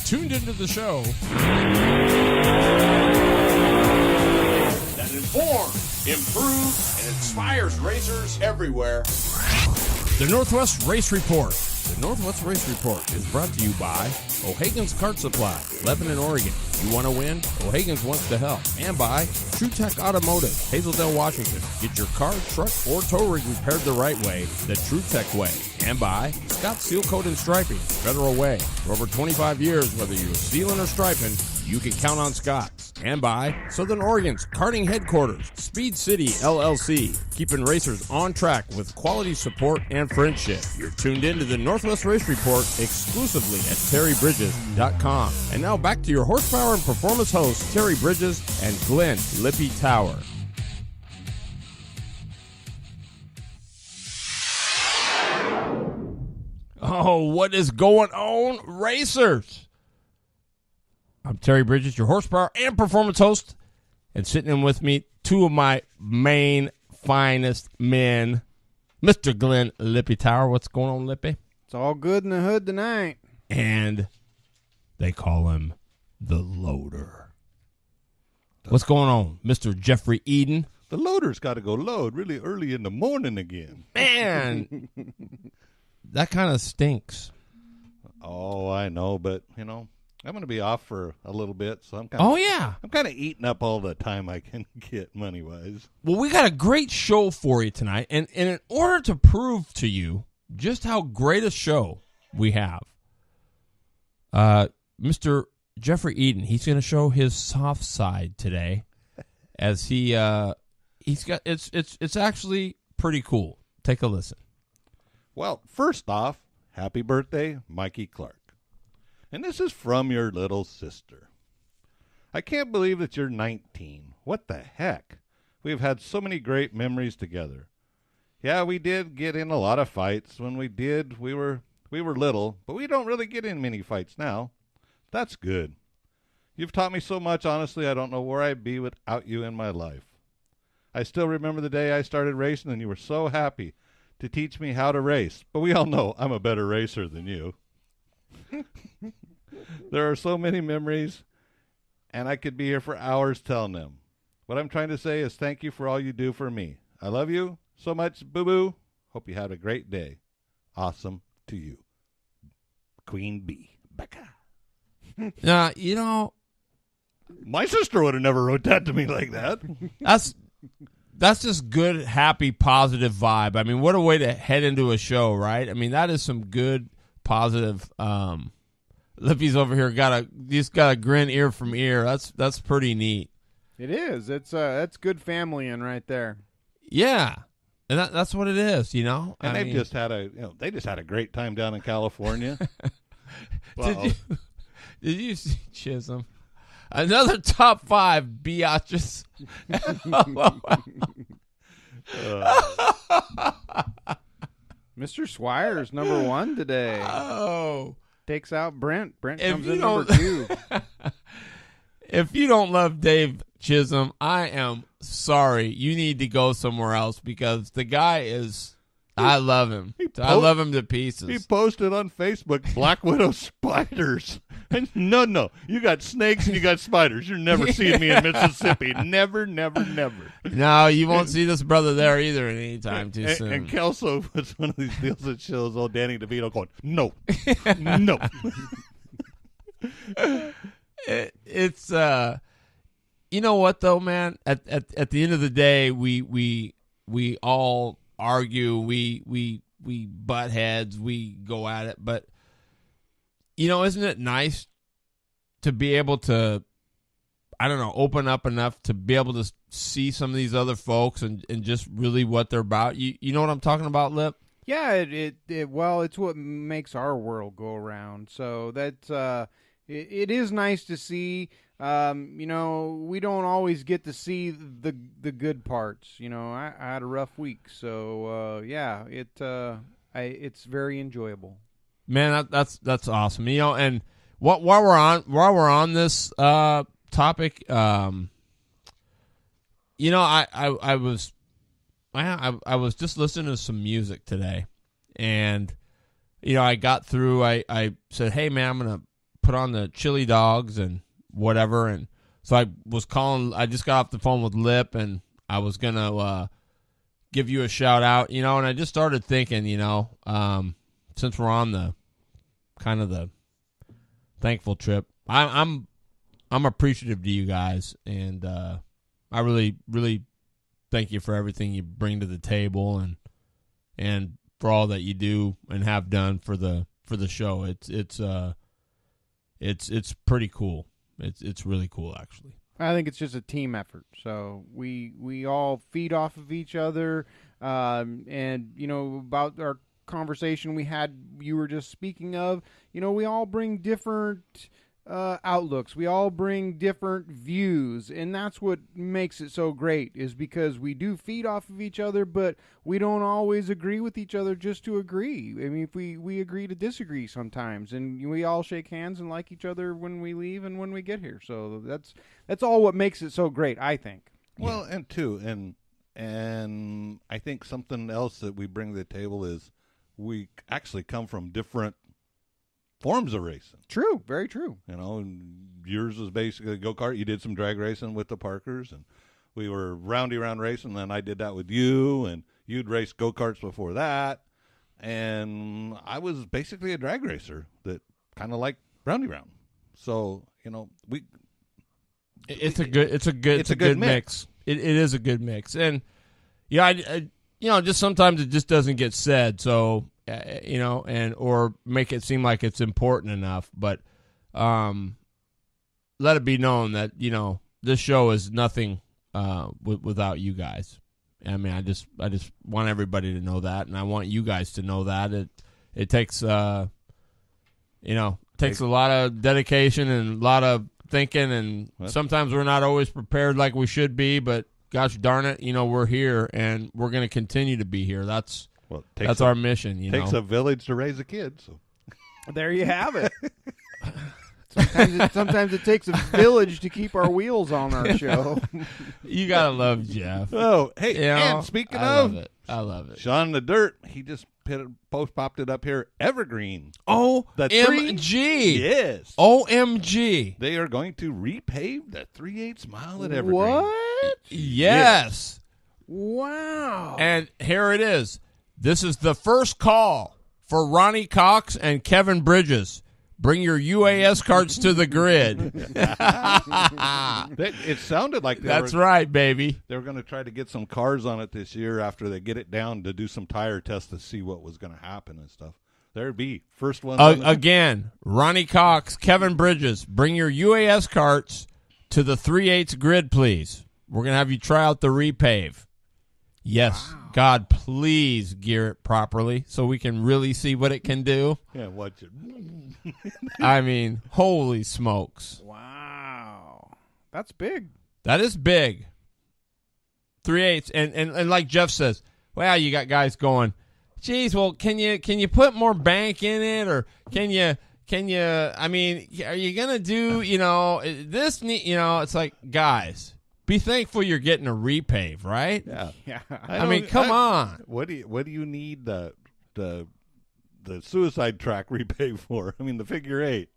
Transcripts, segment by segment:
tuned into the show that informs, improves, and inspires racers everywhere. The Northwest Race Report. The Northwest Race Report is brought to you by O'Hagan's Kart Supply, Lebanon, Oregon. You want to win? O'Hagan's wants to help. And by True Tech Automotive, Hazeldale, Washington. Get your car, truck, or tow rig repaired the right way, the True Tech way. And by Scott Seal Coat and Striping, Federal Way. For over 25 years, whether you're sealing or striping, you can count on Scott. And by Southern Oregon's karting headquarters, Speed City LLC, keeping racers on track with quality support and friendship. You're tuned into the Northwest Race Report exclusively at terrybridges.com. And now back to your horsepower and performance hosts, Terry Bridges and Glenn Lippy Tower. Oh, what is going on, racers? I'm Terry Bridges, your horsepower and performance host, and sitting in with me, two of my main finest men, Mr. Glenn Lippy Tower. What's going on, Lippy? It's all good in the hood tonight. And they call him the Loader. What's going on, Mr. Jeffrey Eden? The loader's got to go load really early in the morning again. Man, that kind of stinks. Oh, I know, but, you know, I'm going to be off for a little bit, so I'm kind of eating up all the time I can get money-wise. Well, we got a great show for you tonight, and in order to prove to you just how great a show we have, Mr. Jeffrey Eden, he's going to show his soft side today, as he's got it's actually pretty cool. Take a listen. Well, first off, happy birthday, Mikey Clark. And this is from your little sister. I can't believe that you're 19. What the heck? We've had so many great memories together. Yeah, we did get in a lot of fights. When we did, we were little, but we don't really get in many fights now. That's good. You've taught me so much, honestly, I don't know where I'd be without you in my life. I still remember the day I started racing, and you were so happy to teach me how to race. But we all know I'm a better racer than you. There are so many memories, and I could be here for hours telling them. What I'm trying to say is thank you for all you do for me. I love you so much, boo-boo. Hope you had a great day. Awesome to you. Queen Bee, Becca. Now, you know, my sister would have never wrote that to me like that. That's just good, happy, positive vibe. I mean, what a way to head into a show, right? I mean, that is some good, positive. Lippy's over here he's got a grin ear from ear. That's pretty neat. It is. That's good family in right there. Yeah, and that's what it is, you know. And they just had a great time down in California. Did you see Chisholm? Another top 5 Beatrice. Mr. Swire's number 1 today. Oh. Takes out Brent. Brent If comes you in don't- number 2. If you don't love Dave Chisholm, I am sorry. You need to go somewhere else because the guy is. I love him. I love him to pieces. He posted on Facebook, Black Widow spiders. And no. You got snakes and you got spiders. You're never seeing me in Mississippi. Never. No, you won't see this brother there either anytime too soon. And Kelso was one of these deals that shows old Danny DeVito going, no. It's you know what though, man? At the end of the day, we all argue, we butt heads, we go at it, but you know, isn't it nice to be able to, I don't know, open up enough to be able to see some of these other folks and just really what they're about? You know what I'm talking about, Lip? Yeah, it's what makes our world go around. So that's it is nice to see. You know, we don't always get to see the good parts. You know, I had a rough week, so yeah, it's very enjoyable. Man, that's awesome. You know, and while we're on this topic, you know, I was just listening to some music today, and you know, I got through. I said, hey man, I'm gonna put on the chili dogs and whatever. And so I was calling. I just got off the phone with Lip, and I was gonna give you a shout out, and I just started thinking, since we're on the kind of the thankful trip, I'm appreciative to you guys, and I really, really thank you for everything you bring to the table, and for all that you do and have done for the show. It's pretty cool. It's really cool, actually. I think it's just a team effort. So we all feed off of each other, and about our conversation we had, you were just speaking of. We all bring different outlooks. We all bring different views, and that's what makes it so great, is because we do feed off of each other, but we don't always agree with each other just to agree. I mean, if we agree to disagree sometimes, and we all shake hands and like each other when we leave and when we get here. So that's all what makes it so great, I think. Well, and I think something else that we bring to the table is we actually come from different forms of racing. True, very true. And yours was basically go-kart. You did some drag racing with the Parkers, and we were roundy round racing, and I did that with you, and you'd race go-karts before that, and I was basically a drag racer that kind of liked roundy round. So, it's a good mix. It is a good mix. And just sometimes it just doesn't get said, so or make it seem like it's important enough. But let it be known that, this show is nothing without you guys. I mean, I just want everybody to know that, and I want you guys to know that. It takes takes a lot of dedication and a lot of thinking, and sometimes we're not always prepared like we should be, but gosh darn it, we're here, and we're going to continue to be here. That's our mission. It takes a village to raise a kid. So there you have it. Sometimes it takes a village to keep our wheels on our show. You gotta love Jeff. Oh, hey, and speaking of, I love it. Sean the Dirt, he just popped it up here. Evergreen. OMG. Yes. OMG. They are going to repave the 3/8 mile at Evergreen. What? Yes. Wow. And here it is. This is the first call for Ronnie Cox and Kevin Bridges. Bring your UAS carts to the grid. It sounded like that's right, baby. They were going to try to get some cars on it this year after they get it down to do some tire tests to see what was going to happen and stuff. There'd be first one. Again, Ronnie Cox, Kevin Bridges. Bring your UAS carts to the 3/8 grid, please. We're going to have you try out the repave. Yes. Wow. God, please gear it properly so we can really see what it can do. Yeah, watch it. I mean, holy smokes. Wow. That's big. That is big. 3/8. And like Jeff says, well, you got guys going, geez, well, can you put more bank in it, or can you I mean, are you going to do, this, it's like, guys, be thankful you're getting a repave, right? Yeah. I mean, come on. What do you need the suicide track repave for? I mean, the figure 8.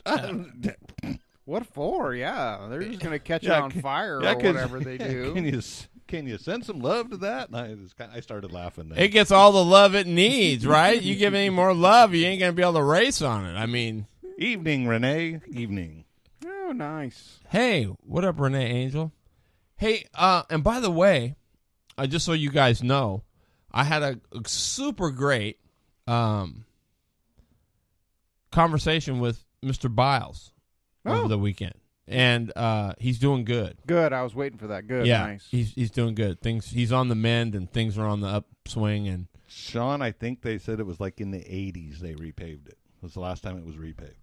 What for? Yeah, they're just going to catch it on fire or whatever they do. Can you send some love to that? And I started laughing then. It gets all the love it needs, right? You give any more love, you ain't going to be able to race on it. I mean, evening, Renee. Evening. Oh, nice. Hey, what up, Renee Angel? Hey, and by the way, just so you guys know, I had a super great conversation with Mr. Biles over the weekend, and he's doing good. Good. I was waiting for that. Good. Yeah, Nice. He's doing good. He's on the mend, and things are on the upswing. And Sean, I think they said it was like in the 80s they repaved it. It was the last time it was repaved.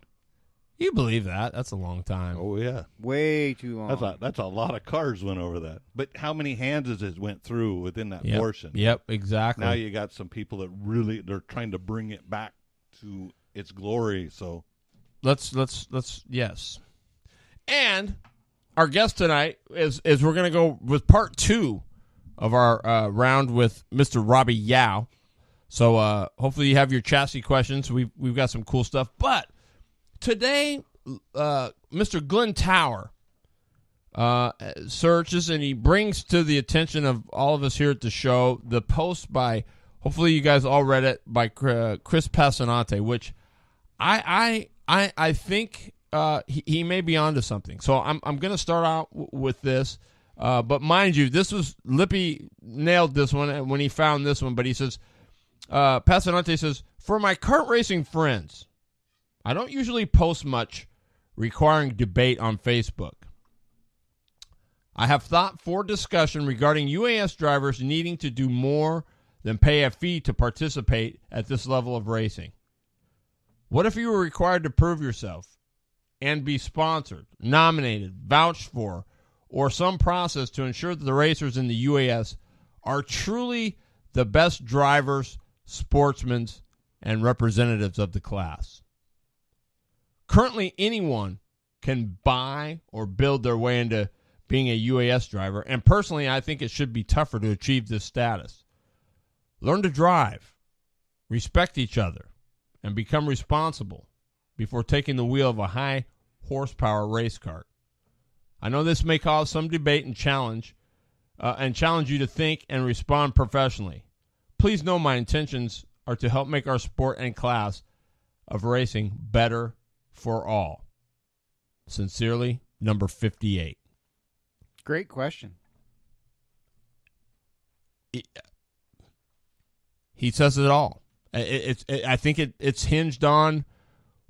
You believe that? That's a long time. Oh, yeah. Way too long. That's a lot of cars went over that. But how many hands it went through within that portion? Yep, exactly. Now you got some people that they're trying to bring it back to its glory. So let's yes. And our guest tonight is we're going to go with part 2 of our round with Mr. Robby Yow. So hopefully you have your chassis questions. We've got some cool stuff, but today, Mr. Glenn Tower searches, and he brings to the attention of all of us here at the show the post by, hopefully you guys all read it, by Chris Passanante, which I think he may be onto something. So I'm going to start out with this. But mind you, this was Lippy nailed this one when he found this one. But he says, Passanante says, for my kart racing friends, I don't usually post much requiring debate on Facebook. I have thought for discussion regarding UAS drivers needing to do more than pay a fee to participate at this level of racing. What if you were required to prove yourself and be sponsored, nominated, vouched for, or some process to ensure that the racers in the UAS are truly the best drivers, sportsmen, and representatives of the class? Currently, anyone can buy or build their way into being a UAS driver, and personally, I think it should be tougher to achieve this status. Learn to drive, respect each other, and become responsible before taking the wheel of a high-horsepower race cart. I know this may cause some debate and challenge you to think and respond professionally. Please know my intentions are to help make our sport and class of racing better for all. Sincerely, number 58. Great question. He says it all. I think it's hinged on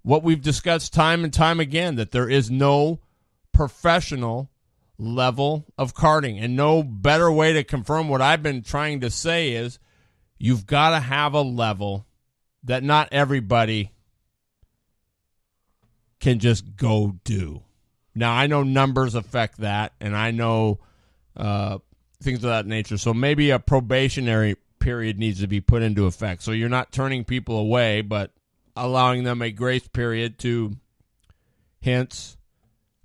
what we've discussed time and time again, that there is no professional level of karting, and no better way to confirm what I've been trying to say is you've got to have a level that not everybody can just go do. Now, I know numbers affect that, and I know things of that nature, so maybe a probationary period needs to be put into effect. So you're not turning people away, but allowing them a grace period to, hence,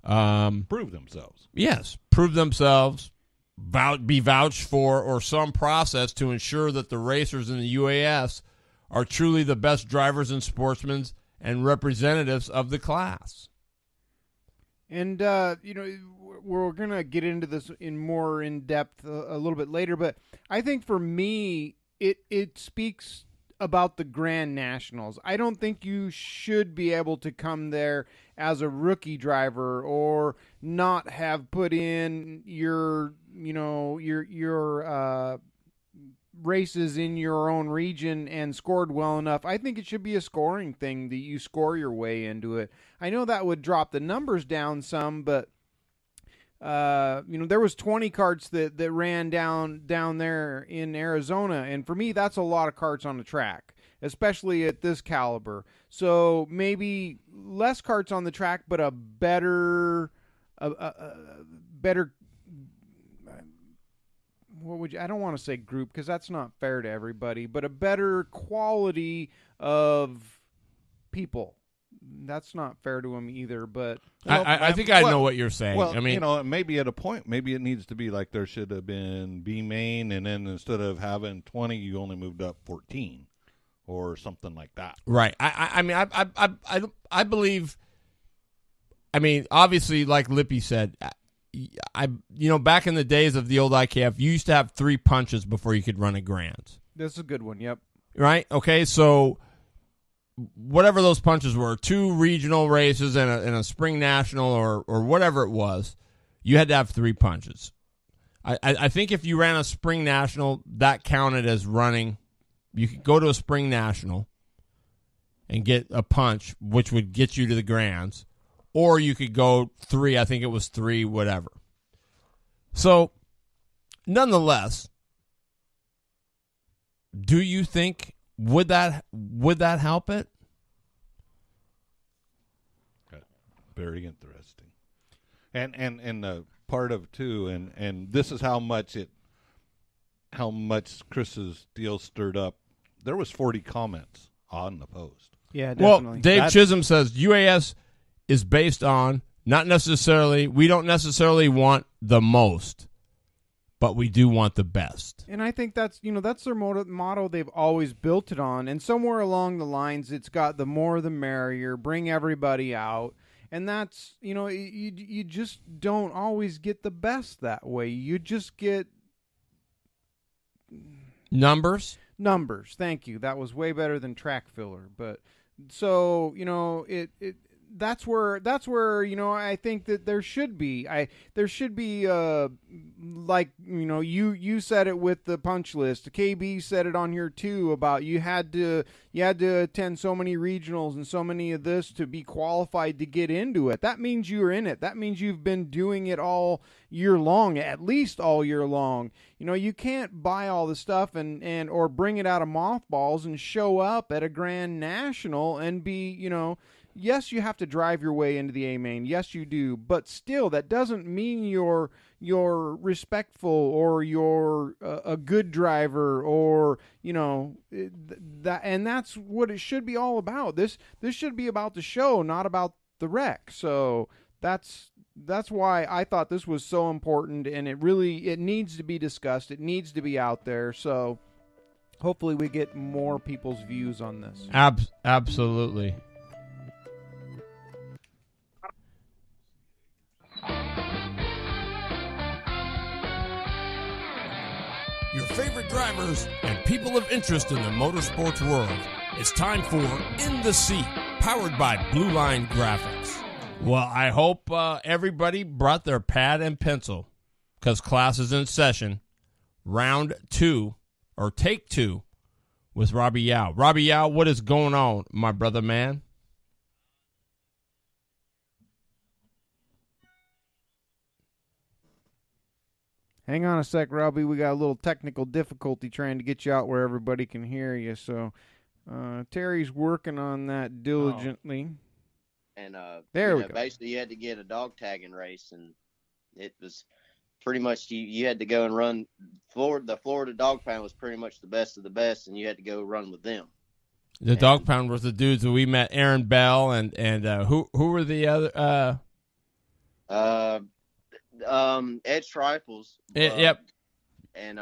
prove themselves. Yes, prove themselves, be vouched for, or some process to ensure that the racers in the UAS are truly the best drivers and sportsmen and representatives of the class. And, we're going to get into this more in depth a little bit later, but I think for me, it speaks about the Grand Nationals. I don't think you should be able to come there as a rookie driver or not have put in your races in your own region and scored well enough. I think it should be a scoring thing that you score your way into it. I know that would drop the numbers down some, but there was 20 carts that ran down there in Arizona, and for me, that's a lot of carts on the track, especially at this caliber. So maybe less carts on the track, but a better. I don't want to say group because that's not fair to everybody, but a better quality of people. That's not fair to them either, but I think I know what you're saying. Well, I mean, maybe at a point, maybe it needs to be like there should have been B main, and then instead of having 20, you only moved up 14, or something like that. Right. I believe. I mean, obviously, like Lippy said, back in the days of the old IKF, you used to have 3 punches before you could run a grand. That's a good one. Yep. Right. Okay. So, whatever those punches were, 2 regional races and a spring national or whatever it was, you had to have 3 punches. I think if you ran a spring national, that counted as running. You could go to a spring national and get a punch, which would get you to the grands, or you could go 3. I think it was 3, whatever. So, nonetheless, do you think would that help it? Very interesting, and the part of too, and this is how much Chris's deal stirred up. There was 40 comments on the post. Yeah, definitely. Well, Dave Chisholm says UAS is based on we don't necessarily want the most, but we do want the best. And I think that's their motto they've always built it on. And somewhere along the lines, it's got the more the merrier, bring everybody out. And that's, you just don't always get the best that way. You just get Numbers. Thank you. That was way better than track filler. But so, that's where I think that there should be like you said it with the punch list. KB said it on here too about you had to attend so many regionals and so many of this to be qualified to get into it. That means you're in it. That means you've been doing it all year long, at least all year long. You can't buy all the stuff and or bring it out of mothballs and show up at a Grand National and be, yes, you have to drive your way into the A-main. Yes, you do. But still, that doesn't mean you're respectful or you're a good driver or, that. And that's what it should be all about. This should be about the show, not about the wreck. So that's why I thought this was so important, and it needs to be discussed. It needs to be out there. So hopefully we get more people's views on this. Absolutely. Your favorite drivers and people of interest in the motorsports world. It's time for In the Seat, powered by Blue Line Graphics. Well, I hope everybody brought their pad and pencil, because class is in session. Round 2, or take 2, with Robby Yow. Robby Yow, what is going on, my brother man? Hang on a sec, Robby. We got a little technical difficulty trying to get you out where everybody can hear you. So Terry's working on that diligently. And there we go. Basically, you had to get a dog tagging race, and it was pretty much you had to go and run. The Florida Dog Pound was pretty much the best of the best, and you had to go run with them. The Dog Pound was the dudes that we met, Aaron Bell, and who were the other? Ed Striples. Yep. And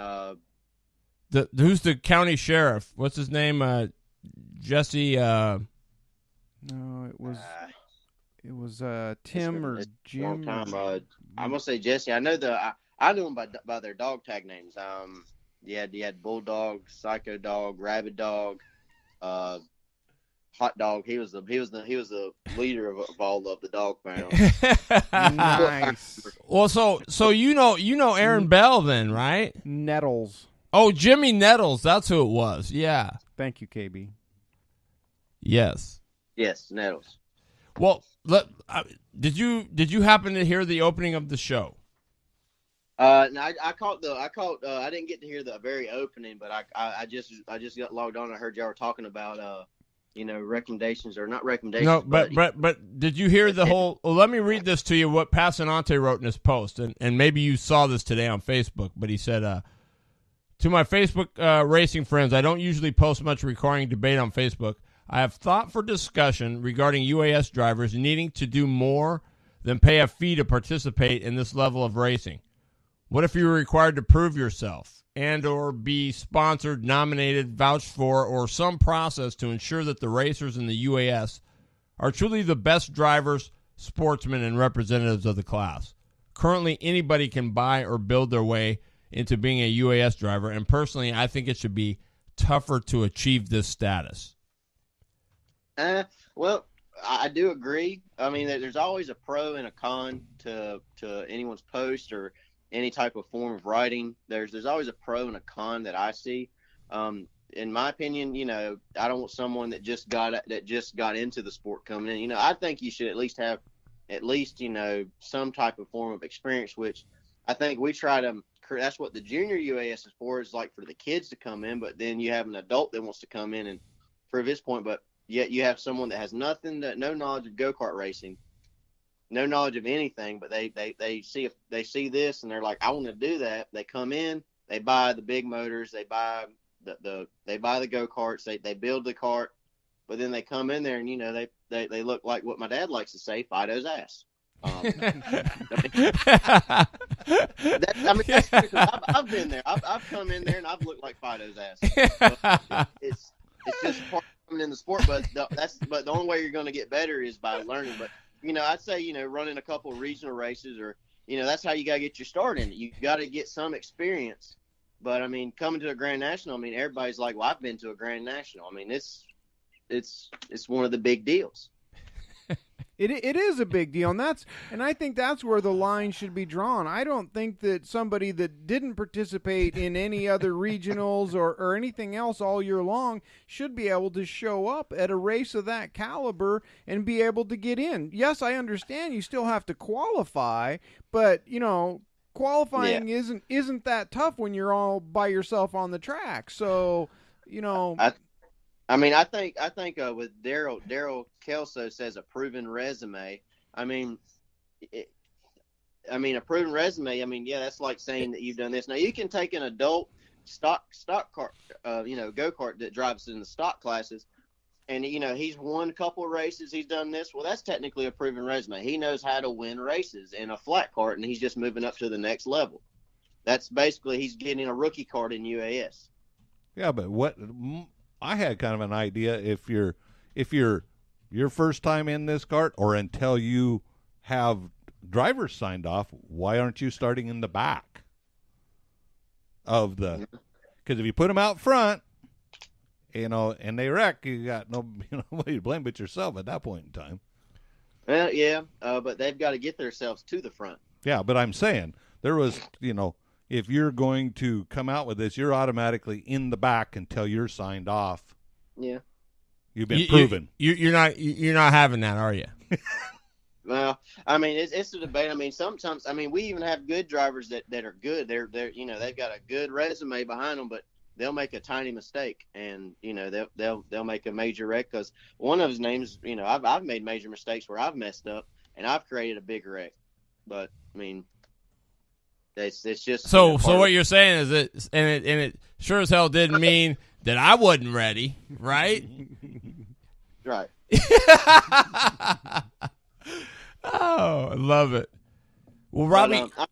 who's the county sheriff? What's his name? Jesse. No, it was Tim or Jim. I'm gonna say Jesse. I know I know them by their dog tag names. You had Bulldog, Psycho Dog, Rabid Dog, Hot Dog. He was the leader of all of the dog pound. Nice. Well, so you know Aaron Bell then, right? Nettles. Oh, Jimmy Nettles. That's who it was. Yeah. Thank you, KB. Yes. Yes, Nettles. Well, did you happen to hear the opening of the show? No, I caught. I didn't get to hear the very opening, but I just got logged on. I heard y'all were talking about recommendations or not recommendations. No, but did you hear the whole? Well, let me read this to you. What Passanante wrote in his post, and maybe you saw this today on Facebook. But he said, "To my Facebook racing friends, I don't usually post much requiring debate on Facebook. I have thought for discussion regarding UAS drivers needing to do more than pay a fee to participate in this level of racing. What if you were required to prove yourself and or be sponsored, nominated, vouched for, or some process to ensure that the racers in the UAS are truly the best drivers, sportsmen, and representatives of the class? Currently, anybody can buy or build their way into being a UAS driver, and personally, I think it should be tougher to achieve this status." Well, I do agree. I mean, there's always a pro and a con to anyone's post or any type of form of writing. There's always a pro and a con that I see. In my opinion, I don't want someone that just got into the sport coming in. I think you should at least have some type of form of experience, which I think we try to. That's what the junior UAS is for. Is like for the kids to come in, but then you have an adult that wants to come in and prove his point, but yet you have someone that has no knowledge of go-kart racing, no knowledge of anything, but they see this and they're like, I want to do that. They come in, they buy the big motors, they buy the go-karts, they build the cart, but then they come in there and they look like what my dad likes to say, Fido's ass. That's true, 'cause I've been there. I've come in there and I've looked like Fido's ass. It's just part of coming in the sport, but the only way you're going to get better is by learning. But I'd say, running a couple of regional races or, that's how you got to get your start in it. You got to get some experience. But, I mean, coming to a Grand National, I mean, everybody's like, well, I've been to a Grand National. I mean, it's one of the big deals. It is a big deal, and I think that's where the line should be drawn. I don't think that somebody that didn't participate in any other regionals or anything else all year long should be able to show up at a race of that caliber and be able to get in. Yes, I understand you still have to qualify, but qualifying isn't that tough when you're all by yourself on the track. So, I think with Daryl Kelso says a proven resume. I mean, a proven resume. I mean, yeah, that's like saying that you've done this. Now you can take an adult stock kart, go-kart that drives in the stock classes, and he's won a couple of races. He's done this. Well, that's technically a proven resume. He knows how to win races in a flat kart, and he's just moving up to the next level. That's basically he's getting a rookie card in UAS. Yeah, but what I had kind of an idea if you're your first time in this kart or until you have drivers signed off, why aren't you starting in the back of the? Because if you put them out front, and they wreck, you got nobody to blame but yourself at that point in time. Well, yeah, but they've got to get themselves to the front. Yeah, but I'm saying there was, if you're going to come out with this, you're automatically in the back until you're signed off. Yeah, you've been proven. You're not having that, are you? Well, I mean, it's a debate. I mean, sometimes, we even have good drivers that are good. They're they've got a good resume behind them, but they'll make a tiny mistake, and they'll make a major wreck. Because one of his names, I've made major mistakes where I've messed up and I've created a big wreck. But I mean, it's just so. So what you're saying is that, and it sure as hell didn't mean that I wasn't ready, right? Right. Oh, I love it. Well, Robby, But,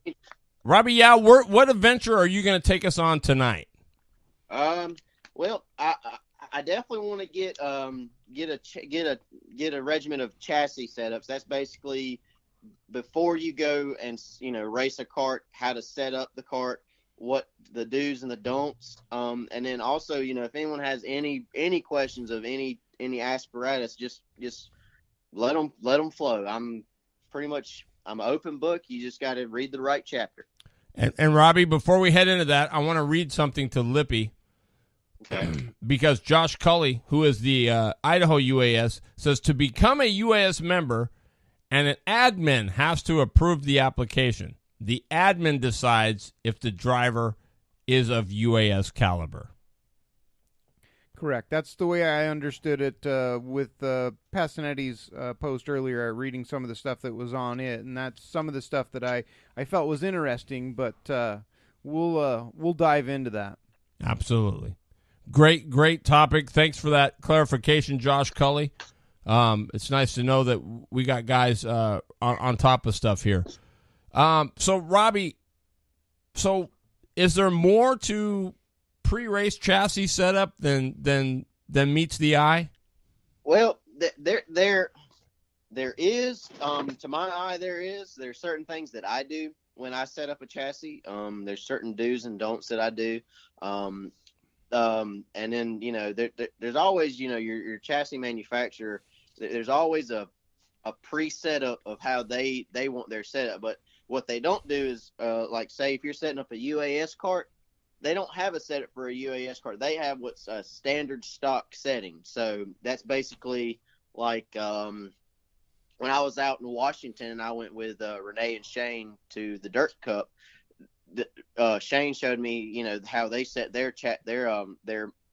Robby Yow, what adventure are you going to take us on tonight? Well, I definitely want to get a regiment of chassis setups. That's basically before you go and race a kart, how to set up the kart, what the do's and the don'ts, and then also if anyone has any questions of any apparatus, just let them flow. I'm an open book. You just got to read the right chapter. And Robby, before we head into that, I want to read something to Lippy. Okay. Because Josh Cully, who is the Idaho UAS, says to become a UAS member, and an admin has to approve the application. The admin decides if the driver is of UAS caliber. Correct. That's the way I understood it with Passanetti's post earlier, reading some of the stuff that was on it, and that's some of the stuff that I felt was interesting, but we'll dive into that. Absolutely. Great topic. Thanks for that clarification, Josh Cully. It's nice to know that we got guys on top of stuff here. So, Robby, is there more to pre-race chassis setup than meets the eye? Well, there is. To my eye, there's certain things that I do when I set up a chassis. There's certain do's and don'ts that I do. And then there's always your chassis manufacturer. There's always a preset of how they want their setup. But what they don't do is like say if you're setting up a UAS kart, they don't have a setup for a UAS kart. They have what's a standard stock setting. So that's basically like when I was out in Washington and I went with Renee and Shane to the Dirt Cup. Shane showed me, how they set their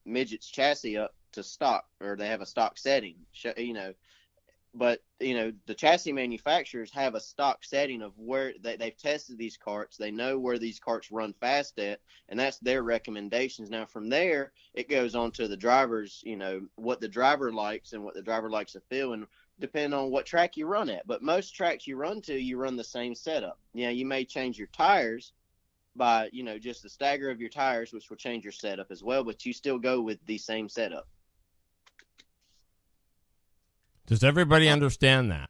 midgets chassis up to stock, or they have a stock setting, But the chassis manufacturers have a stock setting of where they've tested these carts. They know where these carts run fast at, and that's their recommendations. Now from there, it goes on to the drivers. What the driver likes and what the driver likes to feel, and depending on what track you run at. But most tracks you run the same setup. You may change your tires by just the stagger of your tires, which will change your setup as well, but you still go with the same setup. Does everybody understand that?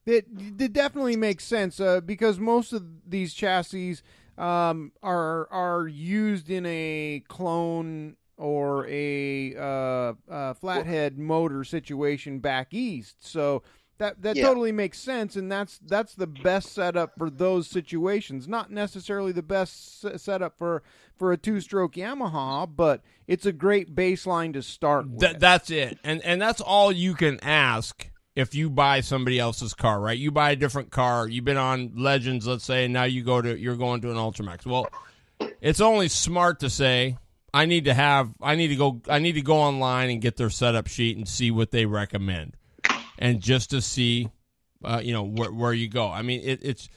It definitely makes sense because most of these chassis are used in a clone or a flathead motor situation back east. So that Yeah. totally makes sense, and that's the best setup for those situations. Not necessarily the best setup for a two-stroke Yamaha, but it's a great baseline to start with. That's it, and that's all you can ask if you buy somebody else's car, right? You buy a different car. You've been on Legends, let's say, and now you're going to an Ultramax. Well, it's only smart to say, I need to go online and get their setup sheet and see what they recommend, and just to see, where you go. I mean, it's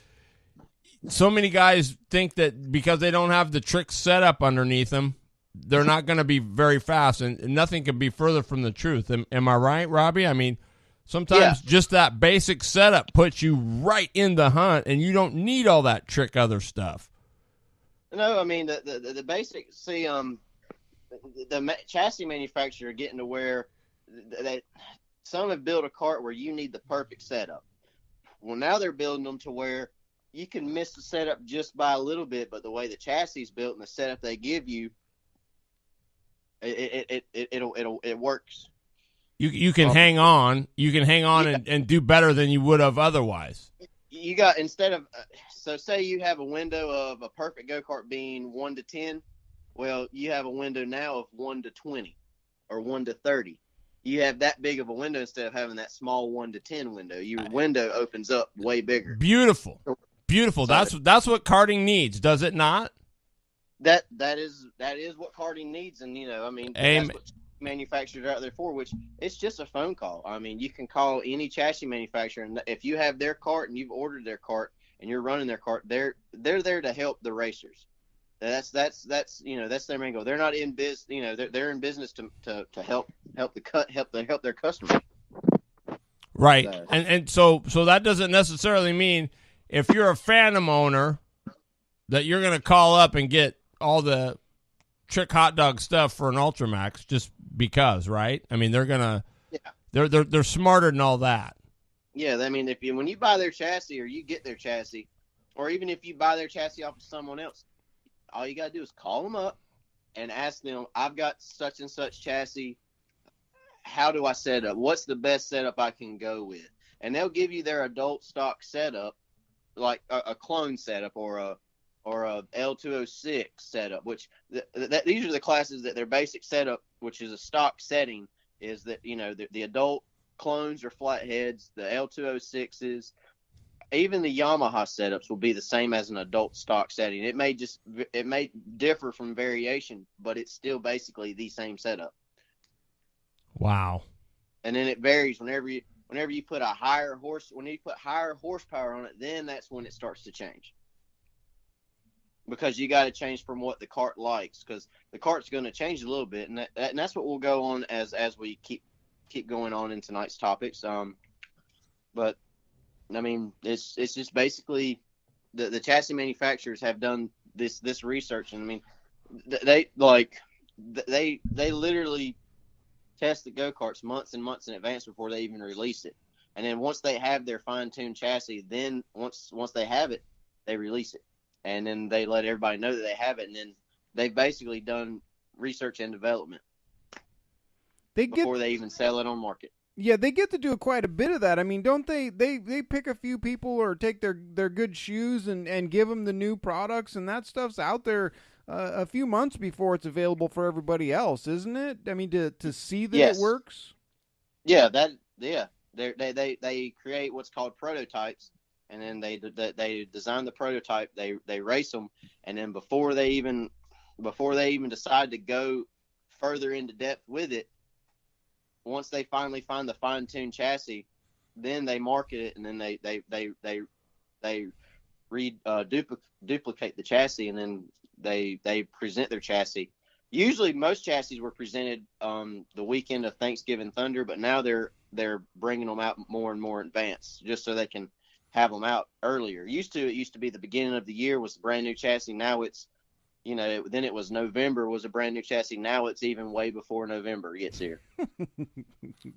so many guys think that because they don't have the trick setup underneath them, they're not going to be very fast, and nothing could be further from the truth. Am I right, Robbie? I mean, sometimes just that basic setup puts you right in the hunt, and you don't need all that trick other stuff. No, I mean the basic. See, the chassis manufacturer are getting to where that some have built a cart where you need the perfect setup. Well, now they're building them to where you can miss the setup just by a little bit, but the way the chassis is built and the setup they give you, it works. You can hang on. You can hang on and do better than you would have otherwise. You got, instead of, so say you have a window of a perfect go-kart being 1 to 10. Well, you have a window now of 1 to 20 or 1 to 30. You have that big of a window instead of having that small 1 to 10 window. Your window opens up way bigger. Beautiful. Beautiful. So, that's what karting needs, does it not? That is what karting needs, and I mean, that's what manufacturers are out there for. Which it's just a phone call. I mean, you can call any chassis manufacturer, and if you have their cart and you've ordered their cart and you're running their cart, they're there to help the racers. That's their main goal. They're not in business. They're in business to help their customers. Right, and so that doesn't necessarily mean if you're a Phantom owner that you're going to call up and get all the trick hot dog stuff for an Ultramax just because, right? I mean, they're gonna, they're smarter than all that. Yeah, I mean, when you buy their chassis or you get their chassis, or even if you buy their chassis off of someone else, all you gotta do is call them up and ask them, "I've got such and such chassis. How do I set up? What's the best setup I can go with?" And they'll give you their adult stock setup, like a clone setup or a L206 setup, which these are the classes that their basic setup, which is a stock setting, is that the adult clones or flatheads, the L206s, even the Yamaha setups will be the same as an adult stock setting. It may differ from variation, but it's still basically the same setup. Wow. And then it varies whenever you put higher horsepower on it, then that's when it starts to change. Because you got to change from what the cart likes, because the cart's going to change a little bit, and that's what we'll go on as we keep going on in tonight's topics. But I mean, it's just basically the chassis manufacturers have done this research, and I mean, they literally test the go-karts months and months in advance before they even release it, and then once they have their fine-tuned chassis, then once they have it, they release it. And then they let everybody know that they have it, and then they've basically done research and development before they even sell it on market. Yeah, they get to do quite a bit of that. I mean, don't they? They pick a few people or take their good shoes and give them the new products, and that stuff's out there a few months before it's available for everybody else, isn't it? I mean, to see that it works. Yeah, they create what's called prototypes. And then they design the prototype, they race them, and then before they even decide to go further into depth with it, once they finally find the fine-tuned chassis, then they market it, and then they duplicate the chassis, and then they present their chassis. Usually, most chassis were presented the weekend of Thanksgiving Thunder, but now they're bringing them out more and more advanced, just so they can have them out earlier. It used to be the beginning of the year was the brand new chassis. Now it's then it was November was a brand new chassis. Now it's even way before November gets here.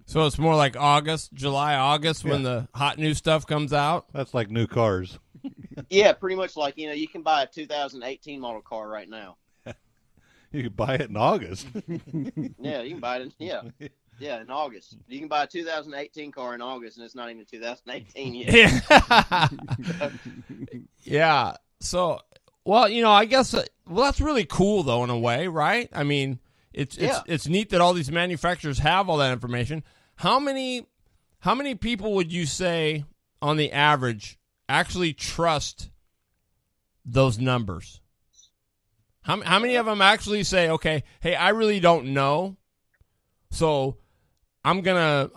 So it's more like August, July, August when the hot new stuff comes out. That's like new cars. Yeah, pretty much like, you can buy a 2018 model car right now. You could buy it in August. Yeah, you can buy it. Yeah, in August. You can buy a 2018 car in August, and it's not even 2018 yet. Yeah. Yeah. So, well, I guess, that's really cool, though, in a way, right? I mean, it's neat that all these manufacturers have all that information. How many people would you say, on the average, actually trust those numbers? How many of them actually say, okay, hey, I really don't know, so I'm gonna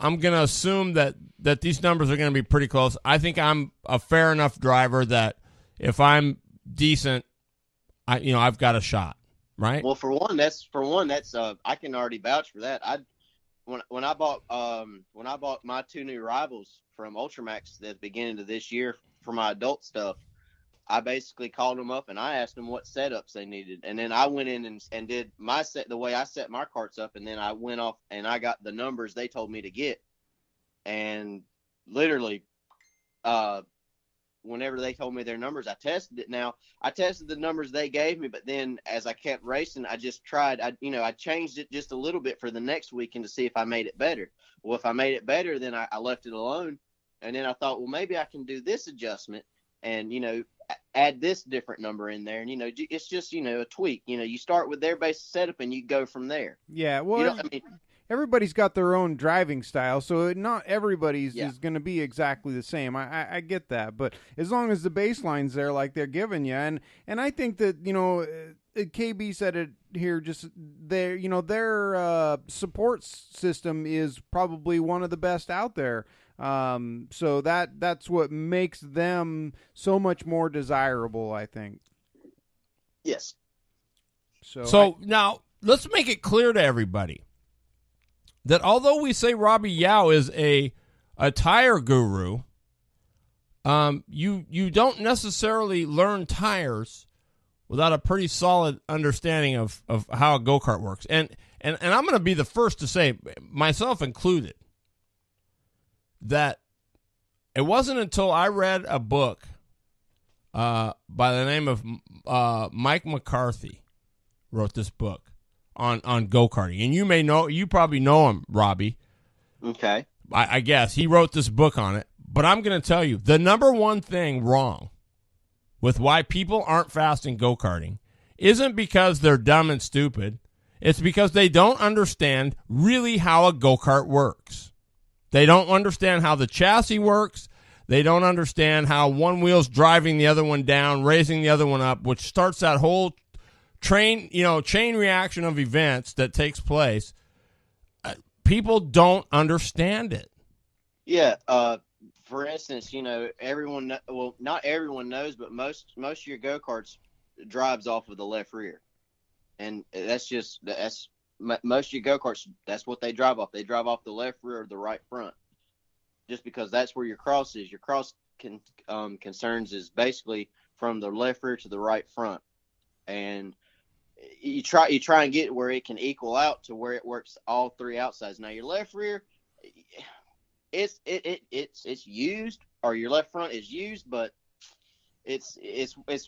assume that these numbers are gonna be pretty close. I think I'm a fair enough driver that if I'm decent, I've got a shot, right? Well, for one, that's I can already vouch for that. When I bought my two new rivals from Ultramax at the beginning of this year for my adult stuff, I basically called them up and I asked them what setups they needed. And then I went in and did my set the way I set my carts up. And then I went off and I got the numbers they told me to get. And literally, whenever they told me their numbers, I tested it. Now, I tested the numbers they gave me, but then as I kept racing, I just tried. I changed it just a little bit for the next weekend to see if I made it better. Well, if I made it better, then I left it alone. And then I thought, well, maybe I can do this adjustment and, add this different number in there. And, it's just, a tweak. You start with their basic setup and you go from there. Yeah, well, everybody's got their own driving style, so not everybody's is going to be exactly the same. I get that, but as long as the baseline's there like they're giving you, and I think that, KB said it here, just their support system is probably one of the best out there. So that's what makes them so much more desirable, I think. Yes. So now let's make it clear to everybody that although we say Robby Yow is a tire guru, you don't necessarily learn tires without a pretty solid understanding of how a go-kart works. And I'm going to be the first to say, myself included, that it wasn't until I read a book by the name of Mike McCarthy wrote this book on go-karting. And you probably know him, Robby. Okay. I guess. He wrote this book on it. But I'm going to tell you, the number one thing wrong with why people aren't fast in go-karting isn't because they're dumb and stupid. It's because they don't understand really how a go-kart works. They don't understand how the chassis works. They don't understand how one wheel's driving the other one down, raising the other one up, which starts that whole chain reaction of events that takes place. People don't understand it. Yeah. For instance, everyone, well, not everyone knows, but most of your go-karts drives off of the left rear. And that's most of your go-karts, that's what they drive off. They drive off the left rear or the right front, just because that's where your cross is. Your cross concerns is basically from the left rear to the right front, and you try and get where it can equal out to where it works all three outsides. Now your left rear, it's used, or your left front is used, but it's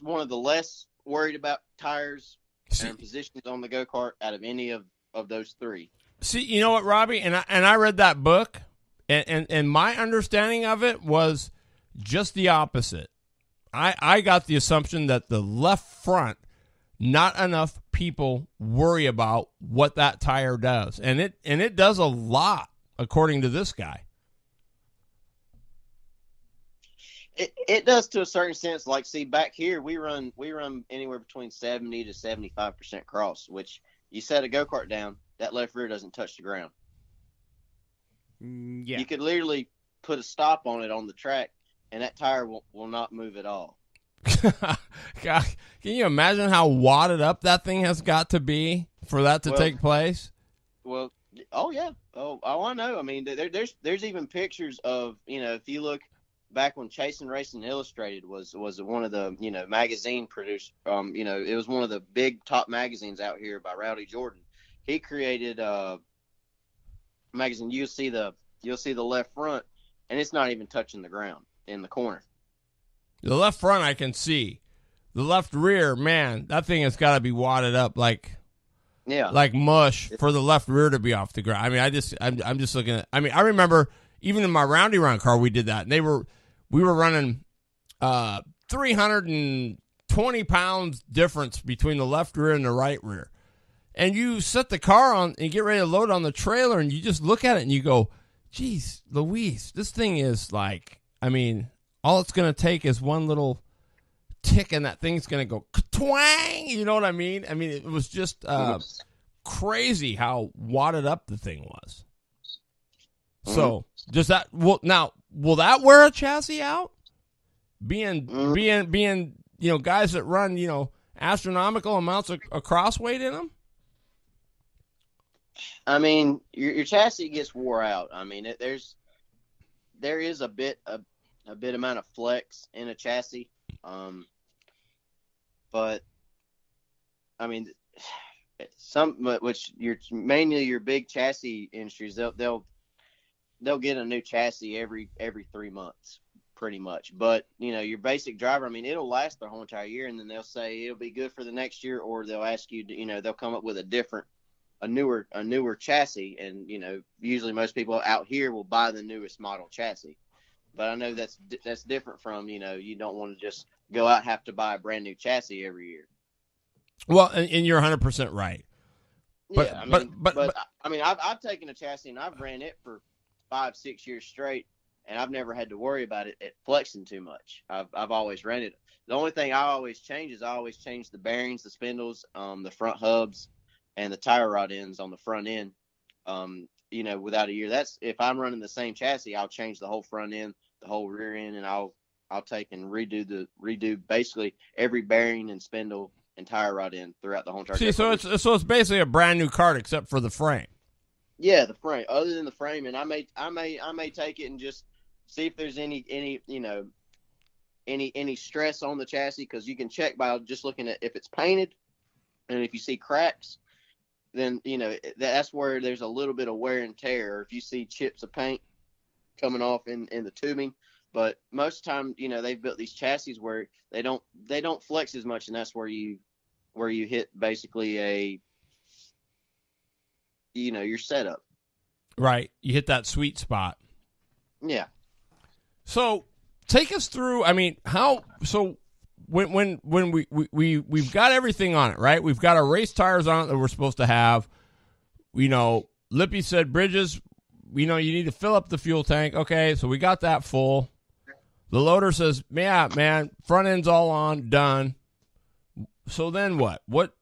one of the less worried about tires and positions on the go-kart out of any of those three. See, you know what, Robby? And I read that book, and my understanding of it was just the opposite. I got the assumption that the left front, not enough people worry about what that tire does. And it does a lot, according to this guy. It does to a certain sense. Like, see, back here we run anywhere between 70 to 75% cross, which you set a go-kart down, that left rear doesn't touch the ground. Yeah. You could literally put a stop on it on the track, and that tire will not move at all. God, can you imagine how wadded up that thing has got to be for that to take place? Well, oh yeah, I know. I mean, there's even pictures of, if you look back when Chasing Racing Illustrated was one of the magazine produced. It was one of the big top magazines out here by Rowdy Jordan. He created a magazine. You'll see the left front, and it's not even touching the ground in the corner. The left front I can see. The left rear, man, that thing has got to be wadded up like mush for the left rear to be off the ground. I mean, I'm just looking at. I mean, I remember even in my Roundy Round car we did that, and we were running 320 pounds difference between the left rear and the right rear, and you set the car on and get ready to load on the trailer, and you just look at it and you go, "Geez, Louise, this thing is like." I mean, all it's going to take is one little tick and that thing's going to go twang. You know what I mean? I mean, it was just crazy how wadded up the thing was. So does that, will that wear a chassis out? Being, guys that run, astronomical amounts of crossweight in them. I mean, your chassis gets wore out. I mean, there is a bit amount of flex in a chassis. But I mean, mainly your big chassis industries, they'll get a new chassis every 3 months, pretty much. But your basic driver, I mean, it'll last the whole entire year, and then they'll say it'll be good for the next year, or they'll ask you to, they'll come up with a newer chassis, and usually most people out here will buy the newest model chassis. But I know that's different from, you don't want to just go out and have to buy a brand new chassis every year. Well, and you're 100% right. But, yeah, but I mean, I've taken a chassis and I've ran it for 5-6 years straight, and I've never had to worry about it flexing too much. I've always ran it. The only thing I always change is the bearings, the spindles, the front hubs, and the tire rod ends on the front end. Without a year, that's if I'm running the same chassis, I'll change the whole front end, the whole rear end, and I'll take and redo basically every bearing and spindle and tire rod end throughout the whole entire. See, so it's basically a brand new cart except for the frame. Yeah, the frame. Other than the frame, and I may take it and just see if there's any stress on the chassis, because you can check by just looking at if it's painted, and if you see cracks, then that's where there's a little bit of wear and tear. Or if you see chips of paint coming off in the tubing. But most of the time, they've built these chassis where they don't flex as much, and that's where you hit basically your setup. Right, you hit that sweet spot. Yeah. So take us through. I mean, how? So when we've got everything on it, right? We've got our race tires on it that we're supposed to have. Lippy said, Bridges, you need to fill up the fuel tank. Okay, so we got that full. The loader says, yeah, man, front end's all on, done. So then what? What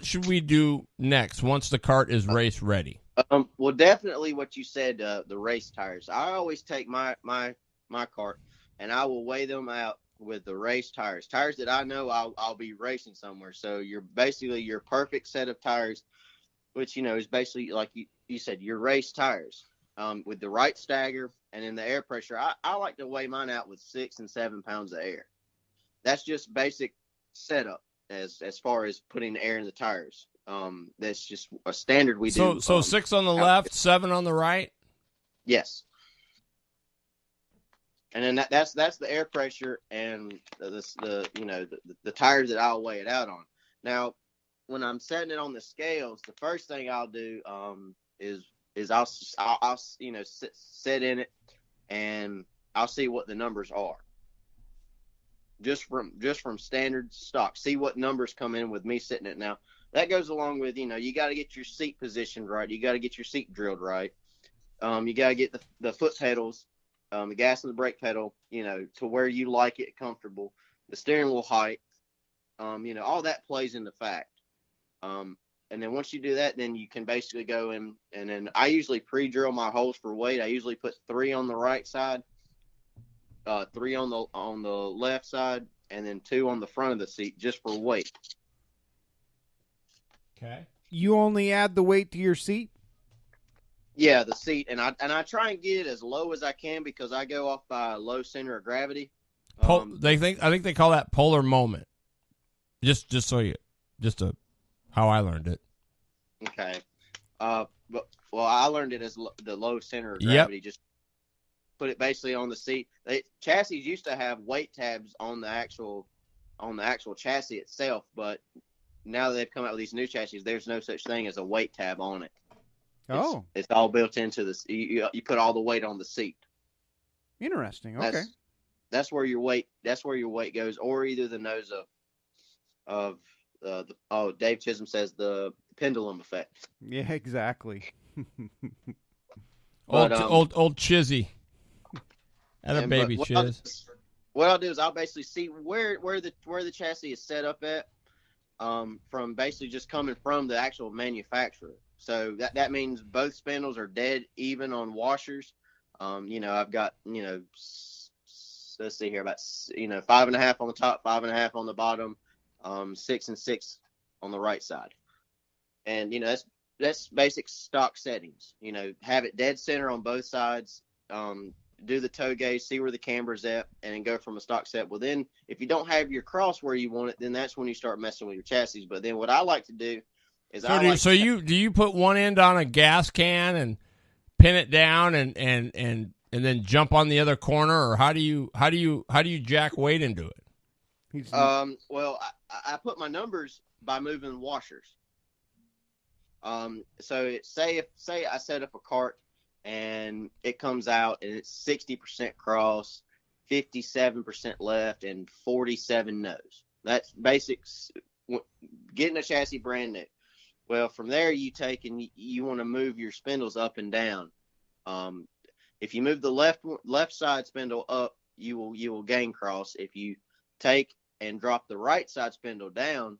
should we do next once the cart is race ready? Well, definitely what you said, the race tires. I always take my cart and I will weigh them out with the race tires that I know I'll be racing somewhere. So you're basically your perfect set of tires, which, is basically like you said, your race tires. With the right stagger and in the air pressure, I like to weigh mine out with 6 and 7 pounds of air. That's just basic setup as far as putting the air in the tires. That's just a standard we do. So 6 on the left, 7 on the right. Yes. And then that's the air pressure and the tires that I'll weigh it out on. Now, when I'm setting it on the scales, the first thing I'll do is I'll sit in it and I'll see what the numbers are. Just from standard stock, see what numbers come in with me sitting it. Now that goes along with, you got to get your seat positioned right. You got to get your seat drilled right. You got to get the foot pedals, the gas and the brake pedal, to where you like it comfortable. The steering wheel height, all that plays into fact. And then once you do that, then you can basically go in, and then I usually pre-drill my holes for weight. I usually put 3 on the right side, 3 on the left side, and then 2 on the front of the seat just for weight. Okay. You only add the weight to your seat? Yeah, the seat, and I try and get it as low as I can because I go off by a low center of gravity. I think they call that polar moment. Just how I learned it. Okay. Well, I learned it as the low center of gravity. Yep. Just put it basically on the seat. Chassis used to have weight tabs on the actual chassis itself, but now that they've come out with these new chassis, there's no such thing as a weight tab on it. It's all built into this. You put all the weight on the seat. Interesting. Okay. That's where your weight. That's where your weight goes, or either the nose of Dave Chisholm says the pendulum effect. Yeah, exactly. Old Chizzy. And a baby Chiz. What I'll do is I'll basically see where the chassis is set up at, from basically just coming from the actual manufacturer. So that means both spindles are dead even on washers. I've got, let's see here, about 5.5 on the top, 5.5 on the bottom, 6 and 6 on the right side. And that's basic stock settings. Have it dead center on both sides. Do the toe gauge, see where the camber's at, and then go from a stock set. Well, then if you don't have your cross where you want it, then that's when you start messing with your chassis. But then what I like to do is do you put one end on a gas can and pin it down and then jump on the other corner, or how do you jack weight into it? Well, I put my numbers by moving washers. So say I set up a cart and it comes out and it's 60% cross, 57% left, and 47 nose. That's basics. Getting a chassis brand new. Well, from there you take and you want to move your spindles up and down. If you move the left side spindle up, you will gain cross. If you take and drop the right side spindle down,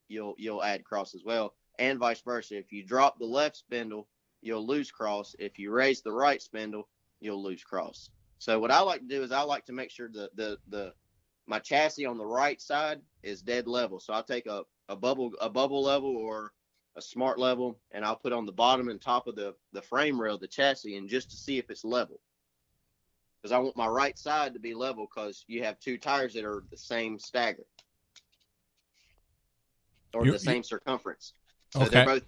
you'll add cross as well, and vice versa. If you drop the left spindle, you'll lose cross. If you raise the right spindle, you'll lose cross. So what I like to do is I like to make sure my chassis on the right side is dead level. So I'll take a bubble level or a smart level, and I'll put on the bottom and top of the frame rail, the chassis, and just to see if it's level. Because I want my right side to be level, because you have two tires that are the same stagger or the same circumference. So okay.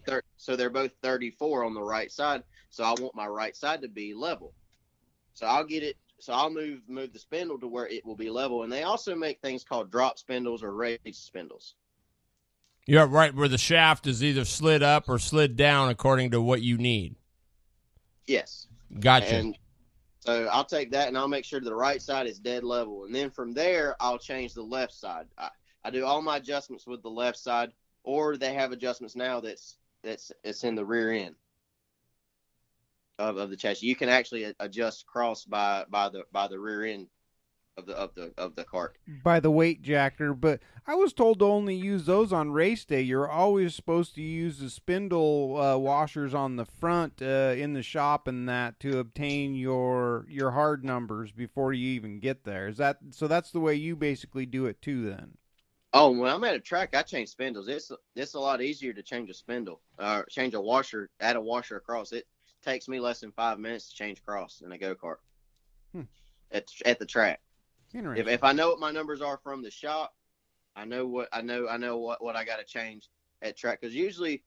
they're both 34 on the right side. So I want my right side to be level. So I'll get it. So I'll move the spindle to where it will be level. And they also make things called drop spindles or raised spindles. You're right, where the shaft is either slid up or slid down according to what you need. Yes. Gotcha. And so I'll take that and I'll make sure the right side is dead level. And then from there, I'll change the left side. I do all my adjustments with the left side, or they have adjustments now that's in the rear end of the chassis. You can actually adjust cross by the rear end of the cart. By the weight jacker, but I was told to only use those on race day. You're always supposed to use the spindle washers on the front in the shop and that to obtain your hard numbers before you even get there. Is that so? That's the way you basically do it too, then. Oh, when I'm at a track, I change spindles. It's a lot easier to change a spindle, change a washer, add a washer across. It takes me less than 5 minutes to change cross in a go-kart at the track. If I know what my numbers are from the shop, I know what I got to change at track. Because usually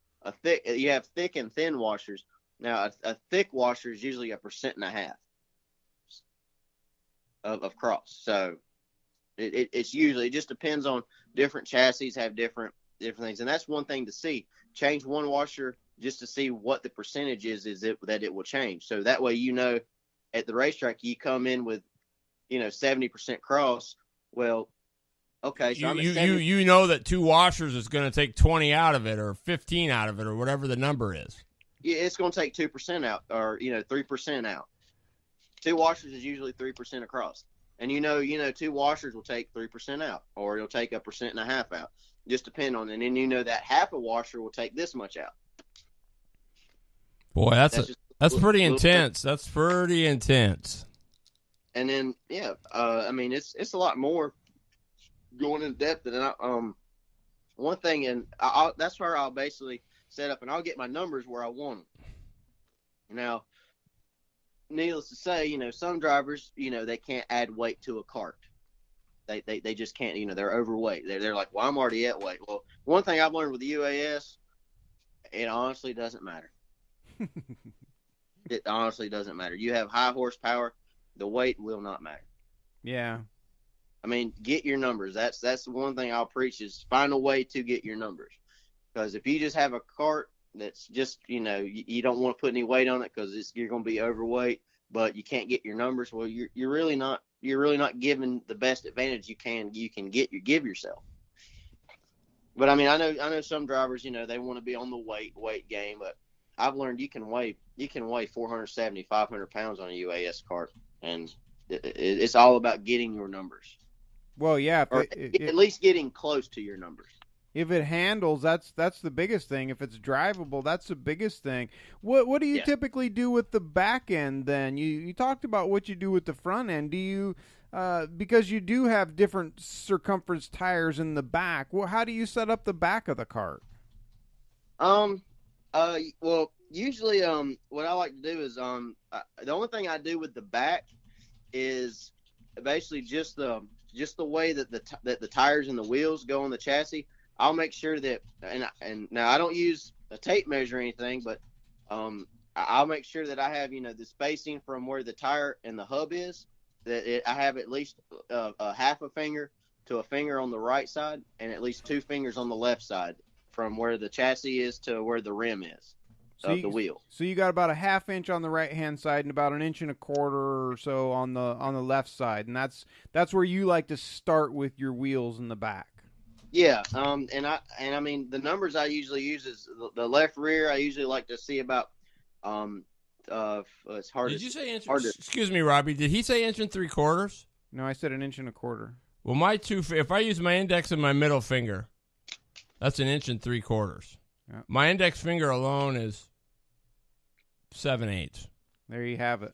you have thick and thin washers. Now a thick washer is usually 1.5% of cross. So it's usually, it just depends on different chassis have different things, and that's one thing to see. Change one washer just to see what the percentage is that it will change. So that way at the racetrack you come in with 70% cross. Well, okay, so you know that two washers is going to take 20 out of it or 15 out of it or whatever the number is. Yeah, it's going to take 2% out or 3% out. Two washers is usually 3% across. And two washers will take 3% out, or it'll take 1.5% out. Just depend on it. And then that half a washer will take this much out. Boy, that's pretty intense. That's pretty intense. And then it's a lot more going in depth. And one thing, and that's where I'll basically set up, and I'll get my numbers where I want them. Now, needless to say, some drivers, they can't add weight to a cart. They just can't, they're overweight. They're like, well, I'm already at weight. Well, one thing I've learned with the UAS, it honestly doesn't matter. It honestly doesn't matter. You have high horsepower, the weight will not matter. Yeah. I mean, get your numbers. That's the one thing I'll preach is find a way to get your numbers. Because if you just have a cart that's just, you don't want to put any weight on it because you're going to be overweight, but you can't get your numbers. Well, you're really not giving the best advantage you can give yourself. But I mean, I know some drivers, they want to be on the weight game, but I've learned you can weigh 470, 500 pounds on a UAS cart, and it's all about getting your numbers. Well, yeah, at least getting close to your numbers. If it handles, that's the biggest thing. If it's drivable, that's the biggest thing. What do you typically do with the back end then? You talked about what you do with the front end. Do you because you do have different circumference tires in the back. Well, how do you set up the back of the cart? Well, usually what I like to do is the only thing I do with the back is basically just the way that the tires and the wheels go on the chassis. I'll make sure that, and now I don't use a tape measure or anything, but I'll make sure that I have, the spacing from where the tire and the hub is, that I have at least a half a finger to a finger on the right side and at least 2 fingers on the left side from where the chassis is to where the rim is of the wheel. So you got about a half inch on the right-hand side and about 1.25 inches or so on the left side, and that's where you like to start with your wheels in the back. Yeah, and I mean the numbers I usually use is the left rear. I usually like to see about it's hard. Did you say inch? Excuse me, Robbie. Did he say 1 3/4 inches? No, I said 1.25 inches. Well, if I use my index and my middle finger, that's 1 3/4 inches. Yeah. My index finger alone is 7/8. There you have it.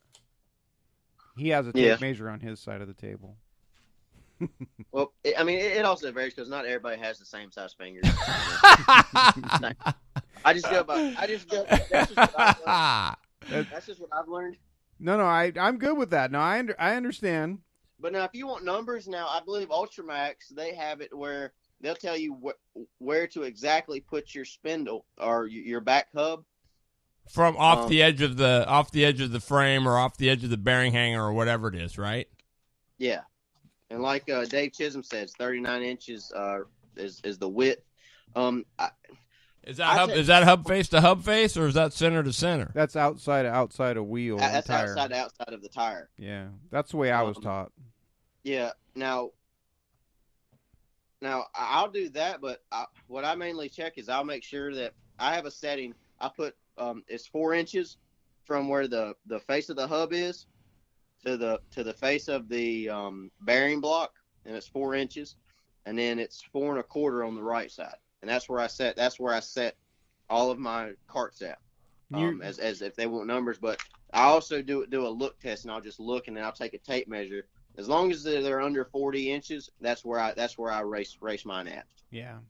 He has a tape measure on his side of the table. Well, it also varies because not everybody has the same size fingers. That's just what I've learned. No, I'm good with that. No, I understand. But now, if you want numbers, now I believe Ultramax, they have it where they'll tell you where to exactly put your spindle or your back hub from off the edge of the frame or off the edge of the bearing hanger or whatever it is, right? Yeah. And like Dave Chisholm says, 39 inches is the width. Is that hub face to hub face, or is that center to center? That's outside a wheel. That's tire. outside of the tire. Yeah, that's the way I was taught. Yeah. Now I'll do that, but what I mainly check is I'll make sure that I have a setting. I put it's 4 inches from where the face of the hub is to the face of the bearing block, and it's 4 inches, and then it's 4 1/4 on the right side, and that's where I set all of my carts at, as if they want numbers. But I also do a look test, and I'll just look, and then I'll take a tape measure. As long as they're under 40 inches, that's where I race mine at. Yeah.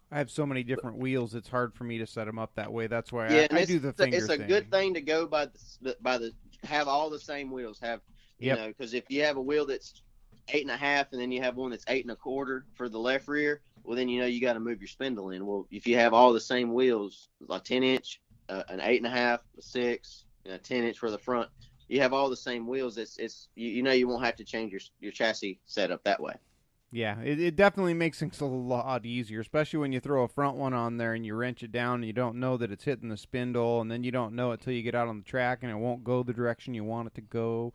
I have so many different wheels; it's hard for me to set them up that way. That's why I do the finger thing. It's a thing. good thing to go by the have all the same wheels. Because if you have a wheel that's 8.5 and then you have one that's 8 1/4 for the left rear, well then you got to move your spindle in. Well, if you have all the same wheels, like 10 inch, an 8.5, a 6, and a 10 inch for the front, you have all the same wheels. It's you won't have to change your chassis setup that way. Yeah, it definitely makes things a lot easier, especially when you throw a front one on there and you wrench it down and you don't know that it's hitting the spindle, and then you don't know it till you get out on the track and it won't go the direction you want it to go.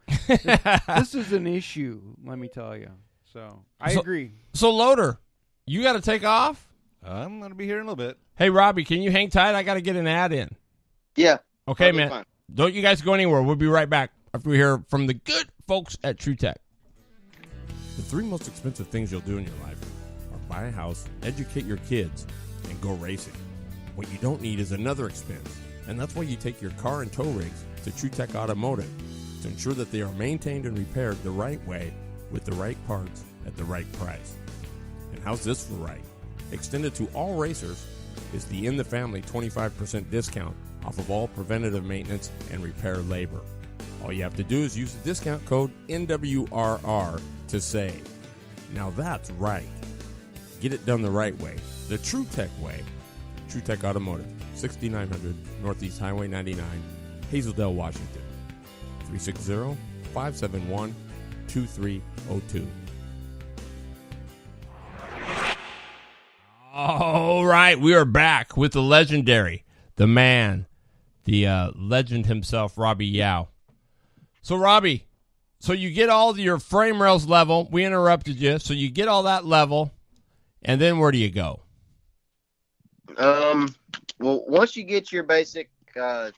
This is an issue, let me tell you. So I agree. So, Loader, you got to take off? I'm going to be here in a little bit. Hey, Robbie, can you hang tight? I got to get an ad in. Yeah. Okay, man. Fine. Don't you guys go anywhere. We'll be right back after we hear from the good folks at True Tech. The 3 most expensive things you'll do in your life are buy a house, educate your kids, and go racing. What you don't need is another expense, and that's why you take your car and tow rigs to True Tech Automotive to ensure that they are maintained and repaired the right way with the right parts at the right price. And how's this for right? Extended to all racers is the In the Family 25% discount off of all preventative maintenance and repair labor. All you have to do is use the discount code NWRR to save. Now that's right. Get it done the right way, the True Tech way. True Tech Automotive, 6900 Northeast Highway 99, Hazeldale, Washington. 360-571-2302. All right, we are back with the legendary, the man, the legend himself, Robby Yow. So, Robby, so you get all your frame rails level. We interrupted you. So you get all that level, and then where do you go? Well, once you get your basic, your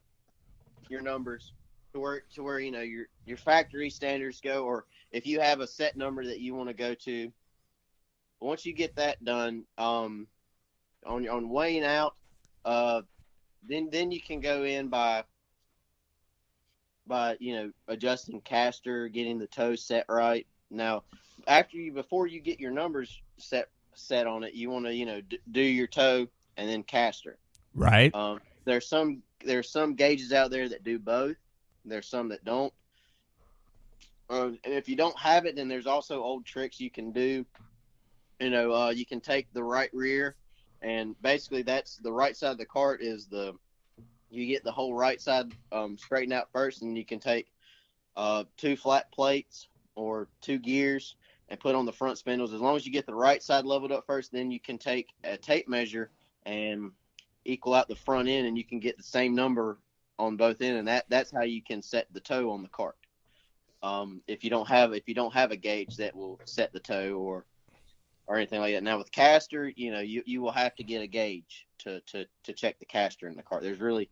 numbers to where you know your factory standards go, or if you have a set number that you want to go to, once you get that done, on weighing out, then you can go in by adjusting caster, getting the toe set right. Now, before you get your numbers set on it, you want to do your toe and then caster. Right. There's some gauges out there that do both. There's some that don't. And if you don't have it, then there's also old tricks you can do. You can take the right rear, and basically that's the right side of the cart is you get the whole right side straightened out first, and you can take 2 flat plates or 2 gears and put on the front spindles. As long as you get the right side leveled up first, then you can take a tape measure and equal out the front end, and you can get the same number on both ends, and that's how you can set the toe on the cart. If you don't have a gauge that will set the toe or anything like that. Now with caster, you will have to get a gauge to check the caster in the cart. There's really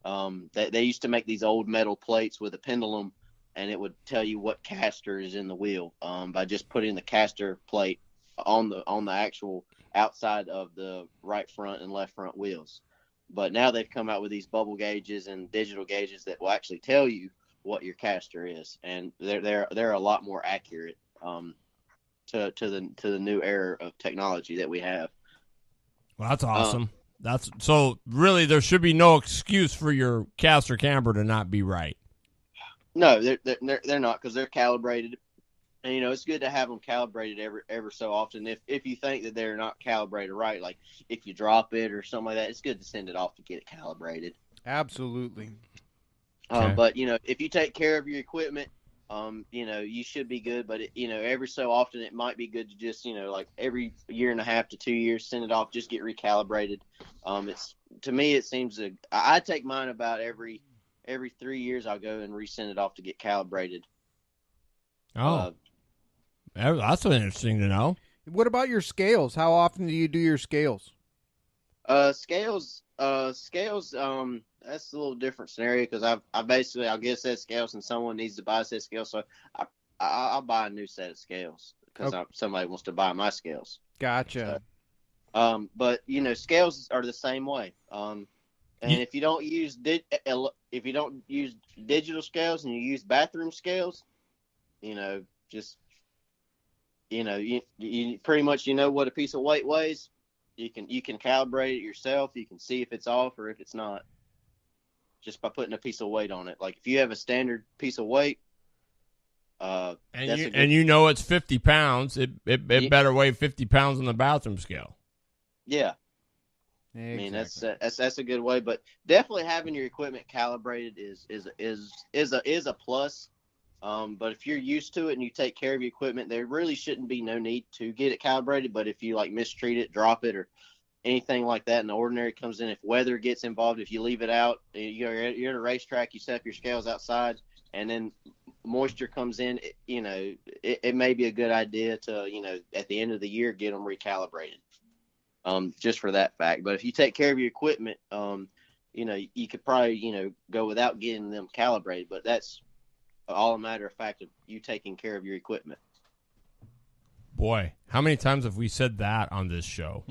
they used to make these old metal plates with a pendulum, and it would tell you what caster is in the wheel by just putting the caster plate on the actual outside of the right front and left front wheels. But now they've come out with these bubble gauges and digital gauges that will actually tell you what your caster is, and they're a lot more accurate to the new era of technology that we have. Well, that's awesome. So really there should be no excuse for your caster camber to not be right. No, they're not, because they're calibrated. And, it's good to have them calibrated ever so often. If you think that they're not calibrated right, like if you drop it or something like that, it's good to send it off to get it calibrated. Absolutely. Okay. But, if you take care of your equipment, you should be good. But, every so often it might be good to just, like every year and a half to 2 years, send it off, just get recalibrated. To me, it seems I take mine about every 3 years. I'll go and resend it off to get calibrated. Oh, that's interesting to know. What about your scales? How often do you do your scales? Scales. That's a little different scenario, because I'll get a set of scales, and someone needs to buy a set of scales, so I'll buy a new set of scales because somebody wants to buy my scales. Gotcha. But scales are the same way. And if you don't use digital scales and you use bathroom scales, you pretty much what a piece of weight weighs. You can calibrate it yourself. You can see if it's off or if it's not, just by putting a piece of weight on it. Like if you have a standard piece of weight, and it's 50 pounds, it better weigh 50 pounds on the bathroom scale. Yeah. Exactly. I mean that's a good way, but definitely having your equipment calibrated is a plus. But if you're used to it and you take care of your equipment, there really shouldn't be no need to get it calibrated. But if you mistreat it, drop it, or anything like that, and the ordinary comes in, if weather gets involved, if you leave it out, you're at a racetrack, you set up your scales outside, and then moisture comes in, it may be a good idea to, at the end of the year, get them recalibrated. Just for that fact. But if you take care of your equipment, you could probably, go without getting them calibrated, but that's all a matter of fact of you taking care of your equipment. Boy, how many times have we said that on this show?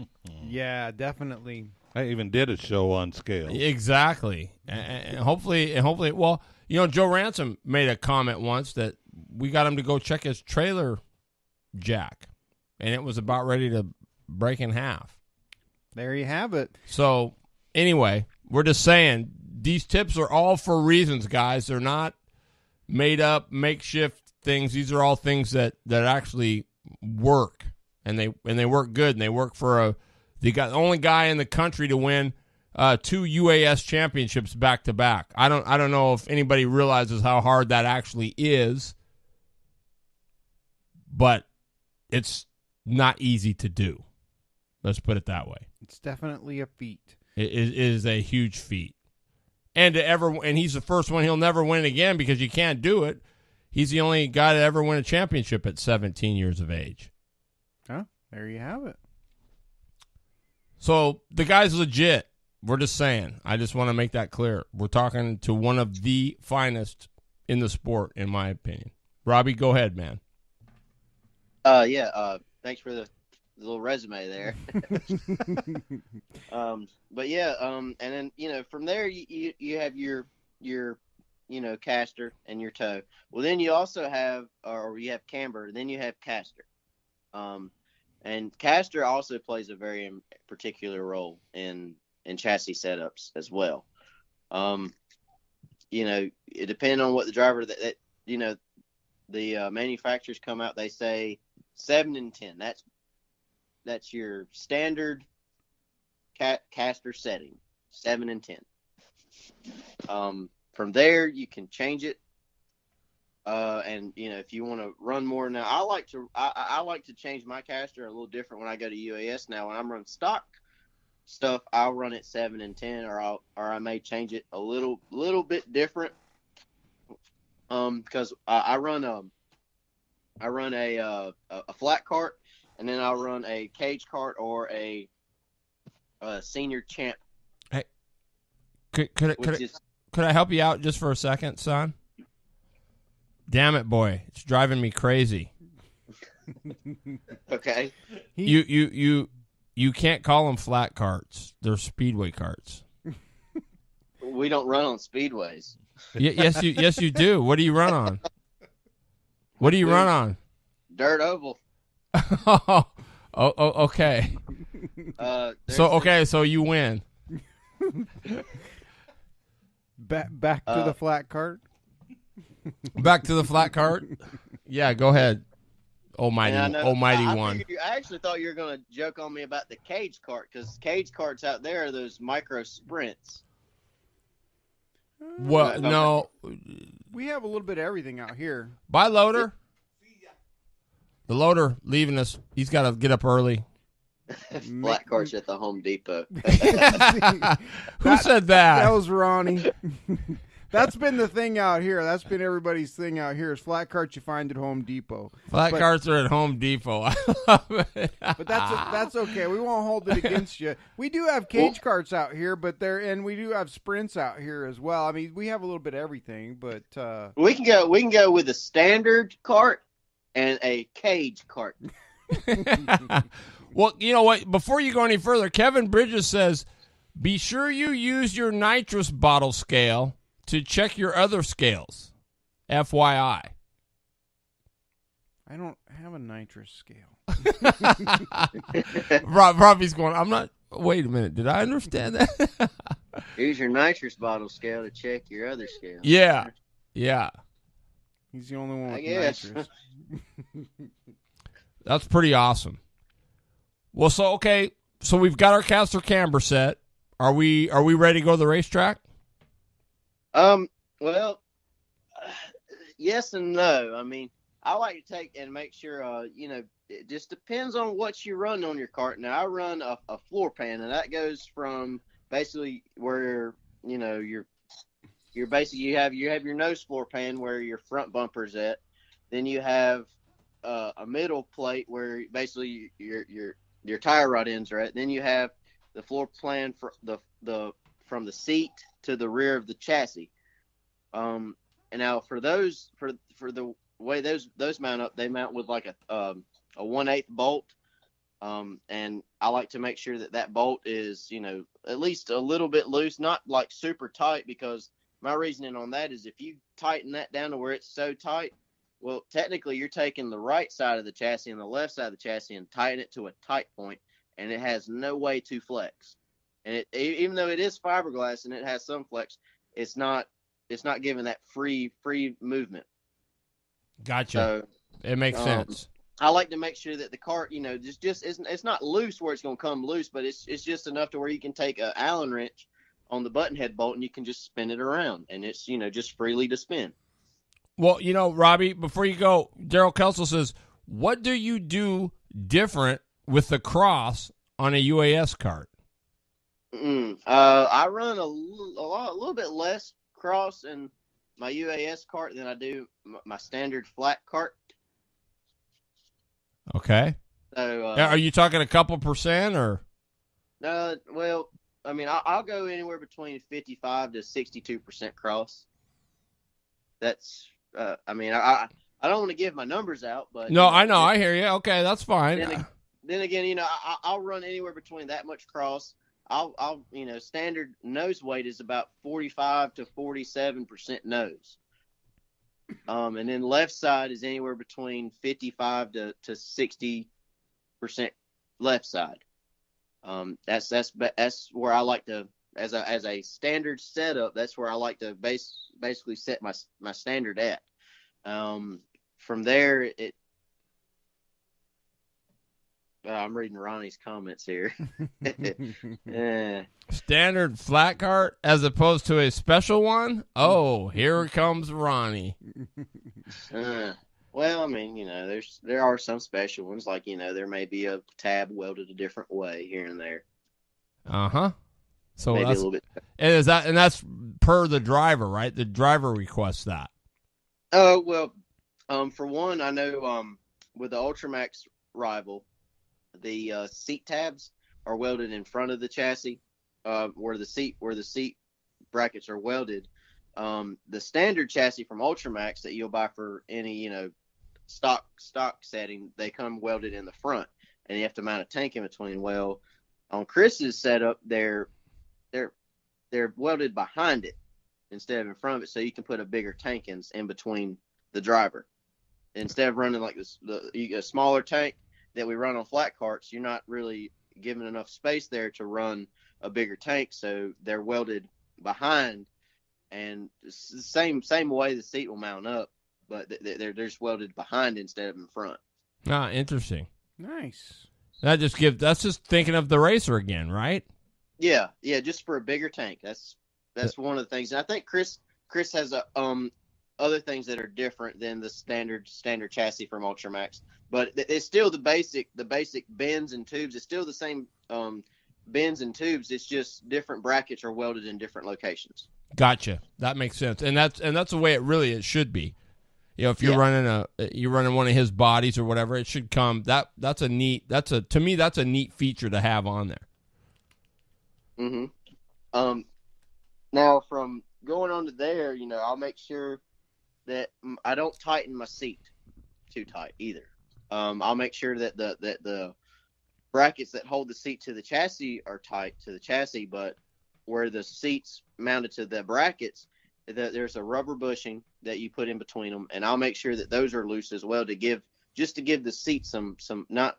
Yeah, definitely. I even did a show on scales. Exactly. And hopefully, well, Joe Ransom made a comment once that we got him to go check his trailer jack, and it was about ready to break in half. There you have it. So, anyway, we're just saying, these tips are all for reasons, guys. They're not made up, makeshift things. These are all things that actually work, and they work good, and they work for the only guy in the country to win 2 UAS championships back to back. I don't know if anybody realizes how hard that actually is, but it's not easy to do. Let's put it that way. It's definitely a feat. It is a huge feat. And he's the first one. He'll never win again because you can't do it. He's the only guy to ever win a championship at 17 years of age. Oh, there you have it. So the guy's legit. We're just saying. I just want to make that clear. We're talking to one of the finest in the sport, in my opinion. Robbie, go ahead, man. Thanks for the little resume there. And then, from there you have your caster and your tow. Well, then you also have, or you have camber, then you have caster. And caster also plays a very particular role in chassis setups as well. It depends on what the driver that the manufacturers come out, they say 7 and 10. That's your standard caster setting, 7 and 10. From there you can change it. And if you want to run more now, I like to change my caster a little different when I go to UAS. Now, when I'm running stock stuff, I'll run it 7 and 10, or I may change it a little bit different. Because I run a flat cart, and then I'll run a cage cart or a senior champ. Hey, could I help you out just for a second, son? Damn it, boy. It's driving me crazy. Okay. You can't call them flat carts. They're speedway carts. We don't run on speedways. Yes, you do. What do you run on? What do you run on? Dirt oval. Okay. So you win. Back to the flat cart. Back to the flat cart? Yeah, go ahead. Almighty one. I actually thought you were going to joke on me about the cage cart, because cage carts out there are those micro sprints. What? No. We have a little bit of everything out here. Bye, loader. The loader leaving us. He's got to get up early. Flat carts at the Home Depot. Who said that? That was Ronnie. That's been the thing out here. That's been everybody's thing out here is flat carts you find at Home Depot. Flat carts are at Home Depot. I love it. But that's okay. We won't hold it against you. We do have cage carts out here, and we do have sprints out here as well. I mean, we have a little bit of everything, but we can go with a standard cart and a cage cart. Well, you know what? Before you go any further, Kevin Bridges says, be sure you use your nitrous bottle scale to check your other scales. FYI. I don't have a nitrous scale. Robbie's going, I'm not. Wait a minute. Did I understand that? Use your nitrous bottle scale to check your other scale. Yeah. He's the only one with nitrous. That's pretty awesome. Well, so we've got our caster camber set. Are we ready to go to the racetrack? Well, yes and no. I mean, I like to take and make sure, it just depends on what you run on your cart. Now, I run a floor pan, and that goes from basically where, you're basically, you have your nose floor pan where your front bumper's at. Then you have a middle plate where basically your tire rod ends are at. Then you have the floor plan for from the seat to the rear of the chassis. And now for those for the way those mount up, they mount with like a 1/8 bolt. And I like to make sure that bolt is, at least a little bit loose, not like super tight, because my reasoning on that is if you tighten that down to where it's so tight, well, technically you're taking the right side of the chassis and the left side of the chassis and tighten it to a tight point, and it has no way to flex. and even though it is fiberglass and it has some flex, it's not giving that free movement. Gotcha. So It makes sense. I like to make sure that the cart, just it's not loose where it's going to come loose, but it's just enough to where you can take an Allen wrench on the button head bolt and you can just spin it around, and it's just freely to spin. Well, Robby, before you go, Daryl Kelsel says, what do you do different with the cross on a UAS cart? I run a little bit less cross in my UAS cart than I do my standard flat cart. Okay. So are you talking a couple percent or? Well, I mean, I'll go anywhere between 55 to 62% cross. That's, I mean, I don't want to give my numbers out, but no, I know, I hear you. Okay, that's fine. Then again, I'll run anywhere between that much cross. I'll standard nose weight is about 45 to 47% nose. And then left side is anywhere between 55 to 60% left side. That's where I like to, as a standard setup, that's where I like to basically set my standard at. From there, I'm reading Ronnie's comments here. Standard flat cart as opposed to a special one? Oh, here comes Ronnie. Well, I mean, there are some special ones, like, there may be a tab welded a different way here and there. Uh-huh. So maybe that's, a little bit. And that's per the driver, right? The driver requests that. Oh, well, for one, I know with the Ultramax Rival, the seat tabs are welded in front of the chassis, where the seat brackets are welded. The standard chassis from Ultramax that you'll buy for any stock setting, they come welded in the front, and you have to mount a tank in between. Well, on Chris's setup, they're welded behind it instead of in front of it, so you can put a bigger tank in between the driver. Instead of running like a smaller tank that we run on flat carts, you're not really given enough space there to run a bigger tank, so they're welded behind, and same way the seat will mount up, but they're just welded behind instead of in front. Ah, interesting. Nice. That's just thinking of the racer again, right? Yeah, just for a bigger tank. That's one of the things. And I think Chris has other things that are different than the standard chassis from Ultramax, but it's still the basic bends and tubes. It's still the same bends and tubes. It's just different brackets are welded in different locations. Gotcha. That makes sense, and that's the way it should be. If you're running one of his bodies or whatever, it should come. To me that's a neat feature to have on there. Mm-hmm. Now from going on to there, I'll make sure that I don't tighten my seat too tight either. I'll make sure that the brackets that hold the seat to the chassis are tight to the chassis, but where the seat's mounted to the brackets, there's a rubber bushing that you put in between them, and I'll make sure that those are loose as well to give the seat some not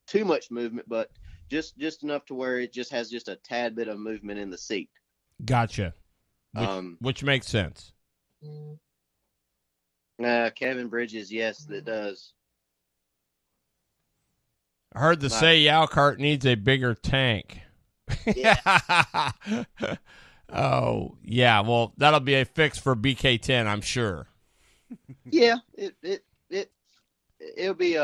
too much movement, but just enough to where it just has just a tad bit of movement in the seat. Gotcha. Which makes sense. Kevin Bridges, yes, it does. I heard the Say Yow cart needs a bigger tank. Yeah. Oh, yeah. Well, that'll be a fix for BK10, I'm sure. Yeah, it'll be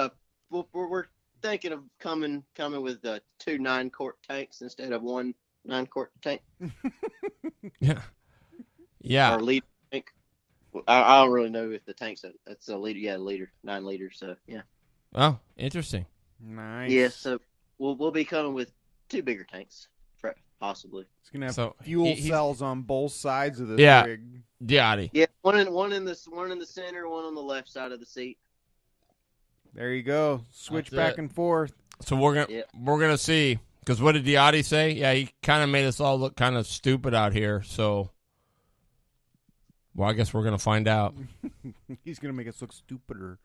we're thinking of coming with 2 9-quart tanks instead of 1 9-quart tank. Yeah. Or liter tank. I don't really know if the tank's that's a liter. Yeah, 9 liters. So yeah. Oh, interesting. Nice. Yeah, so we'll be coming with 2 bigger tanks, possibly. It's gonna have fuel cells on both sides of this rig. Yeah. Yeah, one in the center, one on the left side of the seat. There you go. Switch back and forth. So we're gonna see, because what did Diotti say? Yeah, he kind of made us all look kind of stupid out here. So, well, I guess we're gonna find out. He's gonna make us look stupider.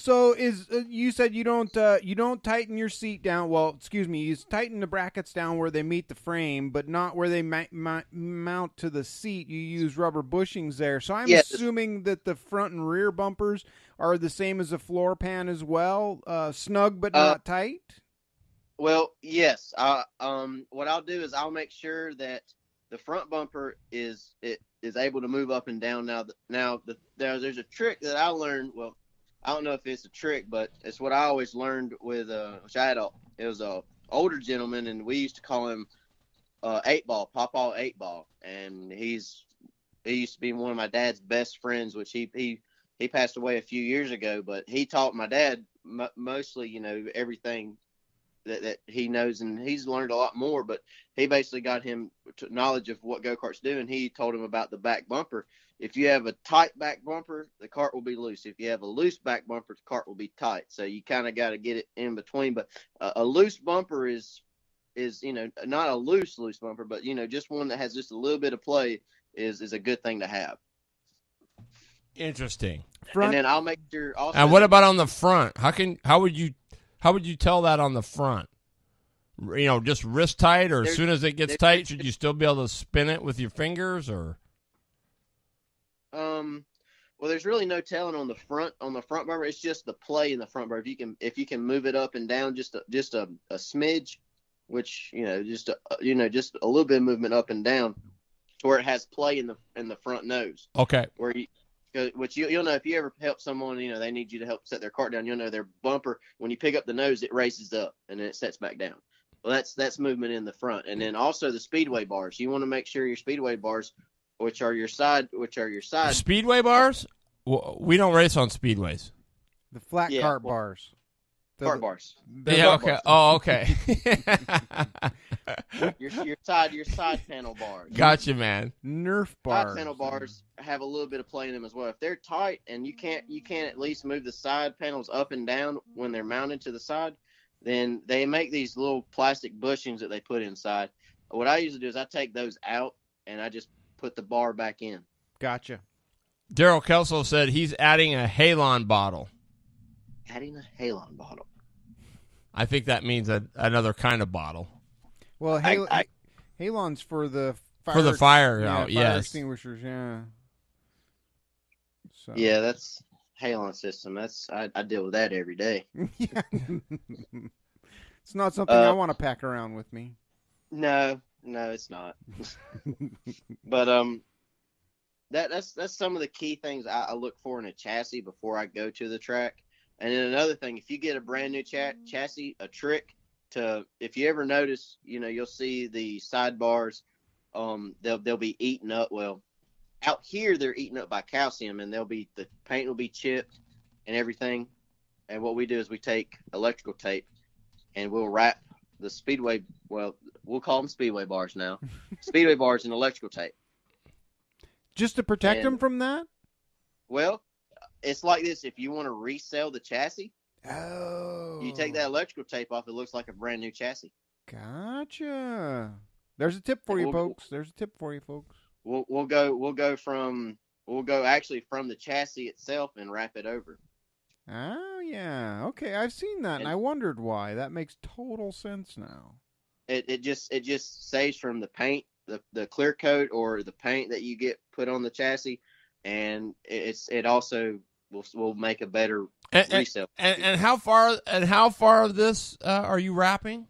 So you said you don't tighten your seat down. Well, excuse me, you tighten the brackets down where they meet the frame, but not where they mount to the seat. You use rubber bushings there. So I'm assuming that the front and rear bumpers are the same as the floor pan as well, snug but not tight. Well, yes. What I'll do is I'll make sure that the front bumper is able to move up and down. There's a trick that I learned. Well, I don't know if it's a trick, but it's what I always learned with which it was a older gentleman, and we used to call him 8-Ball, Pawpaw 8-Ball, and he used to be one of my dad's best friends, which he passed away a few years ago, but he taught my dad mostly, everything that he knows, and he's learned a lot more, but he basically got him to knowledge of what go-karts do, and he told him about the back bumper. If you have a tight back bumper, the cart will be loose. If you have a loose back bumper, the cart will be tight. So you kind of got to get it in between. But a loose bumper is not a loose bumper, but just one that has just a little bit of play is a good thing to have. Interesting. And then I'll make sure also. And what about on the front? How would you tell that on the front? Just wrist tight, or as soon as it gets tight, should you still be able to spin it with your fingers, or? Well, there's really no telling on the front bumper. It's just the play in the front bumper. If you can move it up and down just a smidge, which just a little bit of movement up and down, to where it has play in the front nose. Okay. You'll know if you ever help someone, they need you to help set their cart down. You'll know their bumper, when you pick up the nose, it races up and then it sets back down. Well, that's movement in the front, and then also the speedway bars. You want to make sure your speedway bars, which are your side. Speedway bars? We don't race on speedways. The flat cart bars. Cart bars. Yeah. Okay. Oh, okay. your side panel bars. Gotcha, man. Nerf bars. Side panel bars have a little bit of play in them as well. If they're tight and you can't at least move the side panels up and down when they're mounted to the side, then they make these little plastic bushings that they put inside. What I usually do is I take those out and I just put the bar back in. Gotcha. Daryl Kelso said he's adding a Halon bottle. Adding a Halon bottle. I think that means another kind of bottle. Well, Halon's for the fire. For the fire, fire yes. extinguishers, yeah. So. Yeah, that's Halon system. I deal with that every day. Yeah. It's not something I want to pack around with me. No, it's not. But that's some of the key things I look for in a chassis before I go to the track. And then another thing, if you get a brand new chassis, a trick if you ever notice, you'll see the sidebars, they'll be eaten up. Well, out here they're eaten up by calcium, and the paint will be chipped and everything. And what we do is we take electrical tape and we'll wrap the speedway. Well, we'll call them speedway bars now. Speedway bars in electrical tape. Just to protect them from that? Well, it's like this. If you want to resell the chassis, you take that electrical tape off, it looks like a brand new chassis. Gotcha. There's a tip for you, folks. There's a tip for you, folks. We'll go actually from the chassis itself and wrap it over. Oh, yeah. Okay, I've seen that, and I wondered why. That makes total sense now. It just saves from the paint, the clear coat or the paint that you get put on the chassis, and it also will make a better resale. And how far of this are you wrapping?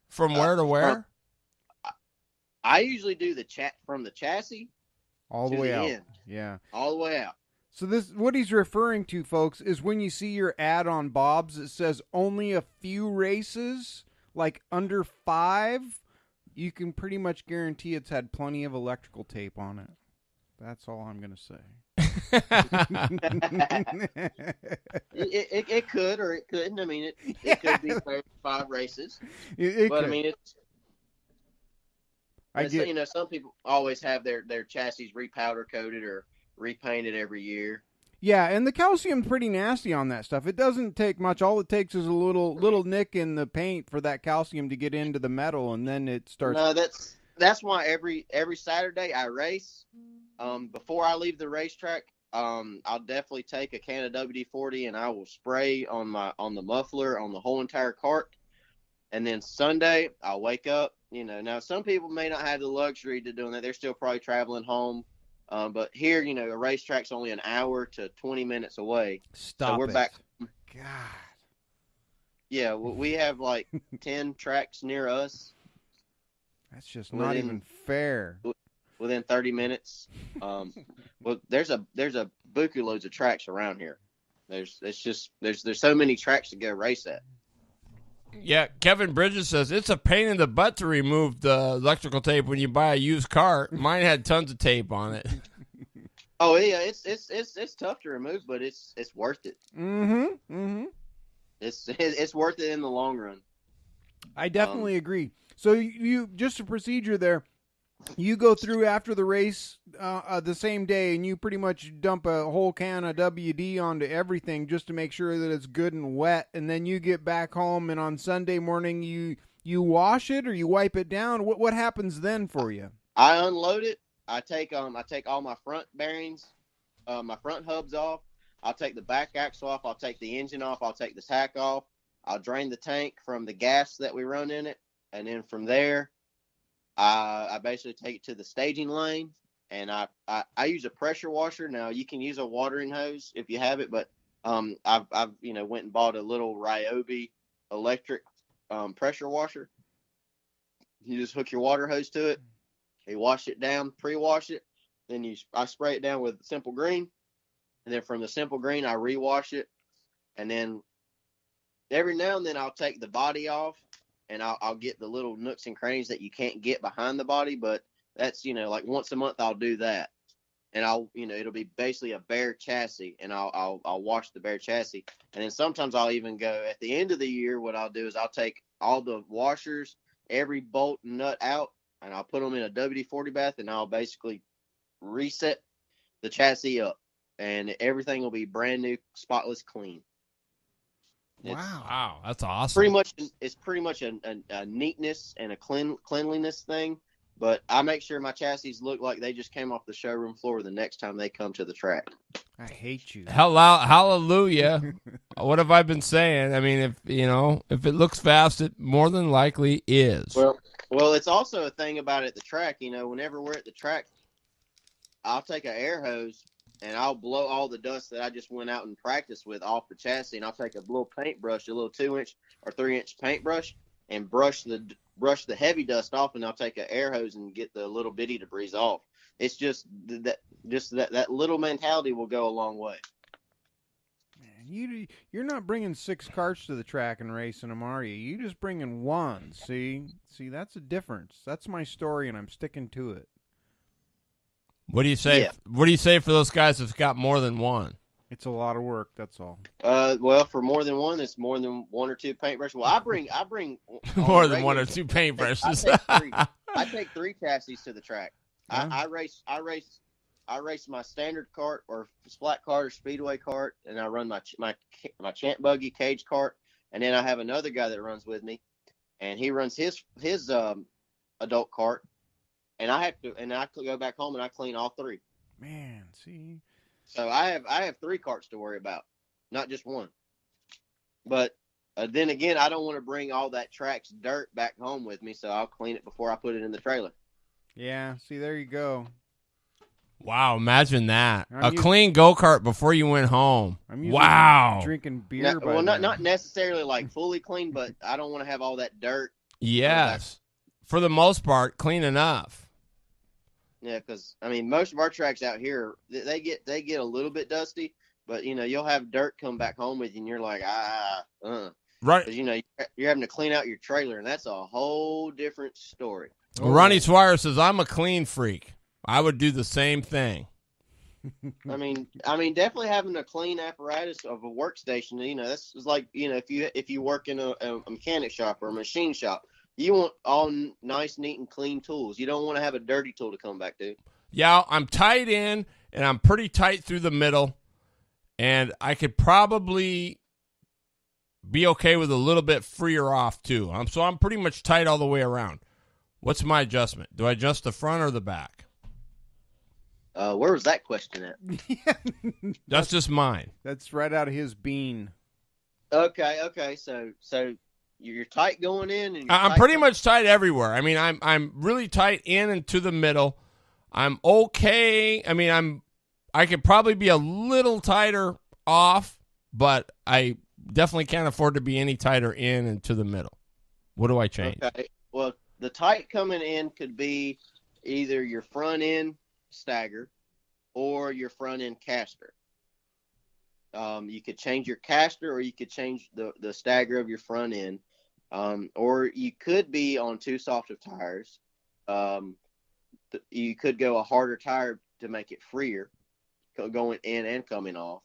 From where to where? I usually do from the chassis all the way out. End. Yeah, all the way out. So what he's referring to, folks, is when you see your ad on Bob's, it says only a few races, like under 5, you can pretty much guarantee it's had plenty of electrical tape on it. That's all I'm going to say. It could or it couldn't. I mean, it could be 5 races. But I mean, it's. Some people always have their chassis repowder coated or repainted every year. Yeah, and the calcium's pretty nasty on that stuff. It doesn't take much. All it takes is a little nick in the paint for that calcium to get into the metal, and then it starts. No, that's why every Saturday I race. Before I leave the racetrack, I'll definitely take a can of WD-40 and I will spray on the muffler on the whole entire cart. And then Sunday, I'll wake up. Now some people may not have the luxury to doing that. They're still probably traveling home. But here, a racetrack's only an hour to 20 minutes away. Stop so we're it. back. God. Yeah, we have like 10 tracks near us. That's just not even fair. Within 30 minutes. Well, there's a buku loads of tracks around here. There's so many tracks to go race at. Yeah, Kevin Bridges says it's a pain in the butt to remove the electrical tape when you buy a used car. Mine had tons of tape on it. Oh yeah, it's tough to remove, but it's worth it. It's worth it in the long run. I definitely agree. So you just a procedure there. You go through after the race the same day, and you pretty much dump a whole can of WD onto everything just to make sure that it's good and wet. And then you get back home, and on Sunday morning you wash it or you wipe it down. What happens then for you? I unload it. I take all my front bearings, my front hubs off. I'll take the back axle off. I'll take the engine off. I'll take the tack off. I'll drain the tank from the gas that we run in it, and then from there, I basically take it to the staging lane, and I use a pressure washer. Now you can use a watering hose if you have it, but I've went and bought a little Ryobi electric pressure washer. You just hook your water hose to it. You wash it down, pre-wash it, then I spray it down with Simple Green, and then from the Simple Green I rewash it, and then every now and then I'll take the body off. And I'll get the little nooks and crannies that you can't get behind the body, but that's, like once a month I'll do that. And it'll be basically a bare chassis, and I'll wash the bare chassis. And then sometimes I'll even go at the end of the year, what I'll do is I'll take all the washers, every bolt and nut out, and I'll put them in a WD-40 bath, and I'll basically reset the chassis up, and everything will be brand new, spotless, clean. Wow, that's awesome. It's pretty much a neatness and a cleanliness thing, but I make sure my chassis look like they just came off the showroom floor the next time they come to the track. I hate you. Hallelujah. What have I been saying? I mean, if it looks fast, it more than likely is. Well, it's also a thing about at the track. Whenever we're at the track, I'll take an air hose and I'll blow all the dust that I just went out and practiced with off the chassis, and I'll take a little paintbrush, a little 2-inch or 3-inch paintbrush, and brush the heavy dust off, and I'll take an air hose and get the little bitty debris off. It's just that little mentality will go a long way. Man, you're not bringing 6 carts to the track and racing them, are you? You're just bringing one. See, that's a difference. That's my story, and I'm sticking to it. What do you say? Yeah. What do you say for those guys that's got more than one? It's a lot of work. That's all. Well, for more than one, it's more than 1 or 2 paintbrushes. Well, I bring more than 1 or 2 paintbrushes. I take 3 chassis to the track. Yeah. I race my standard cart or flat cart or speedway cart, and I run my chant buggy cage cart, and then I have another guy that runs with me, and he runs his adult cart. And I go back home and I clean all 3. Man, see. So I have 3 carts to worry about, not just one. But then again, I don't want to bring all that track's dirt back home with me, so I'll clean it before I put it in the trailer. Yeah, see, there you go. Wow, imagine that. Clean go-kart before you went home. Wow. Drinking beer. Not necessarily like fully clean, but I don't want to have all that dirt. Yes. For the most part, clean enough. Yeah, because most of our tracks out here, they get a little bit dusty, but you'll have dirt come back home with you, and you're like, right? Because you're having to clean out your trailer, and that's a whole different story. Ronnie Swire says, "I'm a clean freak. I would do the same thing." Definitely having a clean apparatus of a workstation. That's like if you work in a mechanic shop or a machine shop. You want all nice, neat, and clean tools. You don't want to have a dirty tool to come back to. Yeah, I'm tight in, and I'm pretty tight through the middle, and I could probably be okay with a little bit freer off, too. So I'm pretty much tight all the way around. What's my adjustment? Do I adjust the front or the back? Where was that question at? That's just mine. That's right out of his bean. Okay. So you're tight going in, and I'm pretty much tight everywhere. I mean, I'm really tight in and to the middle. I'm okay. I mean, I could probably be a little tighter off, but I definitely can't afford to be any tighter in and to the middle. What do I change? Okay. Well, the tight coming in could be either your front end stagger or your front end caster. You could change your caster, or you could change the stagger of your front end, or you could be on too soft of tires. You could go a harder tire to make it freer, going in and coming off.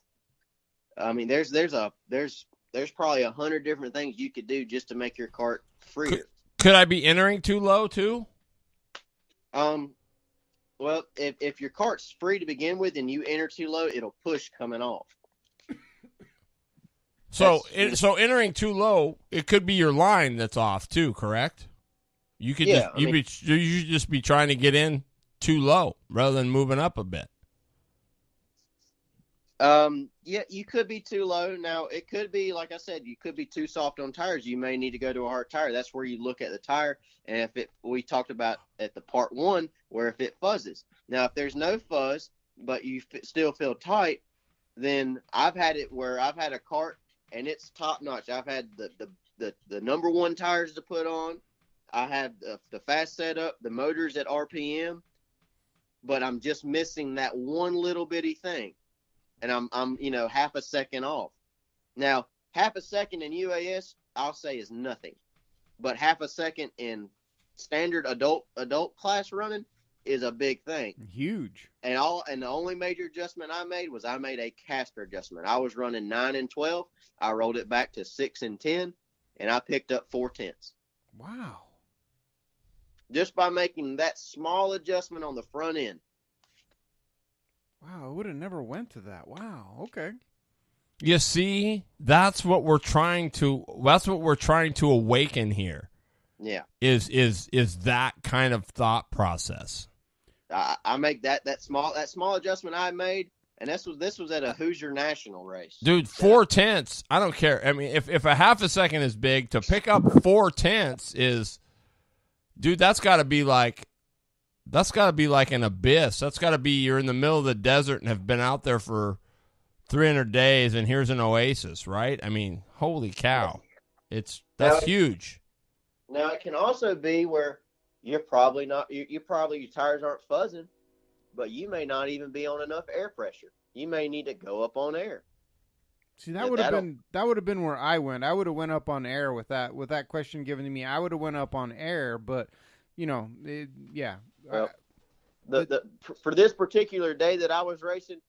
I mean, there's probably 100 different things you could do just to make your cart freer. Could I be entering too low too? Well, if your cart's free to begin with and you enter too low, it'll push coming off. So entering too low, it could be your line that's off too, correct? You could you should just be trying to get in too low rather than moving up a bit. Yeah, you could be too low. Now, it could be, like I said, you could be too soft on tires. You may need to go to a hard tire. That's where you look at the tire. And we talked about at the part 1, where if it fuzzes. Now, if there's no fuzz, but you still feel tight, then I've had it where I've had a cart and it's top notch. I've had the number 1 tires to put on. I have the fast setup, the motors at RPM, but I'm just missing that one little bitty thing. And I'm half a second off. Now, half a second in UAS, I'll say is nothing. But half a second in standard adult class running is a big thing. Huge. And the only major adjustment I made was I made a caster adjustment. I was running 9 and 12. I rolled it back to 6 and 10, and I picked up 4/10. Wow. Just by making that small adjustment on the front end. Wow, I would have never went to that. Wow, okay. You see, that's what we're trying to awaken here. Yeah. Is that kind of thought process. I make that small adjustment I made, and this was at a Hoosier National race. Dude, 4/10, I don't care. I mean, if a half a second is big, to pick up 4/10 is, dude, that's got to be like an abyss. That's got to be you're in the middle of the desert and have been out there for 300 days, and here's an oasis, right? I mean, holy cow. That's huge. Now, it can also be where you're probably not, your tires aren't fuzzing, but you may not even be on enough air pressure. You may need to go up on air. See, that would have been where I went. I would have went up on air with that question given to me. I would have went up on air, but yeah. Well, for this particular day that I was racing,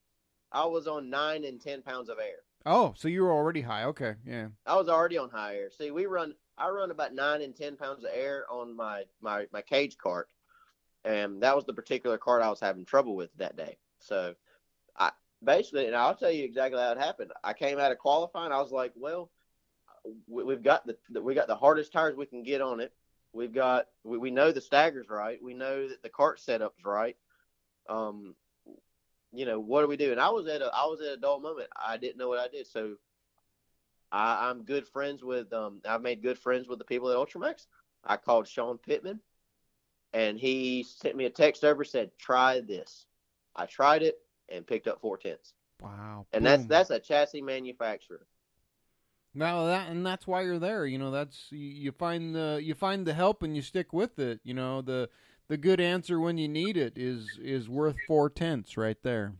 I was on 9 and 10 pounds of air. Oh, so you were already high. Okay, yeah. I was already on high air. See, I run about 9 and 10 pounds of air on my cage cart, and that was the particular cart I was having trouble with that day. So, and I'll tell you exactly how it happened. I came out of qualifying. I was like, well, we've got the hardest tires we can get on it. We know the stagger's right. We know that the cart setup's right. What do we do? And I was at a dull moment. I didn't know what I did. So I'm good friends with I've made good friends with the people at Ultramax. I called Sean Pittman, and he sent me a text over, said, "Try this." I tried it and picked up 4/10. Wow. And that's a chassis manufacturer. Well, that's why you're there. That's you find the help and you stick with it. The good answer when you need it is worth 4/10 right there.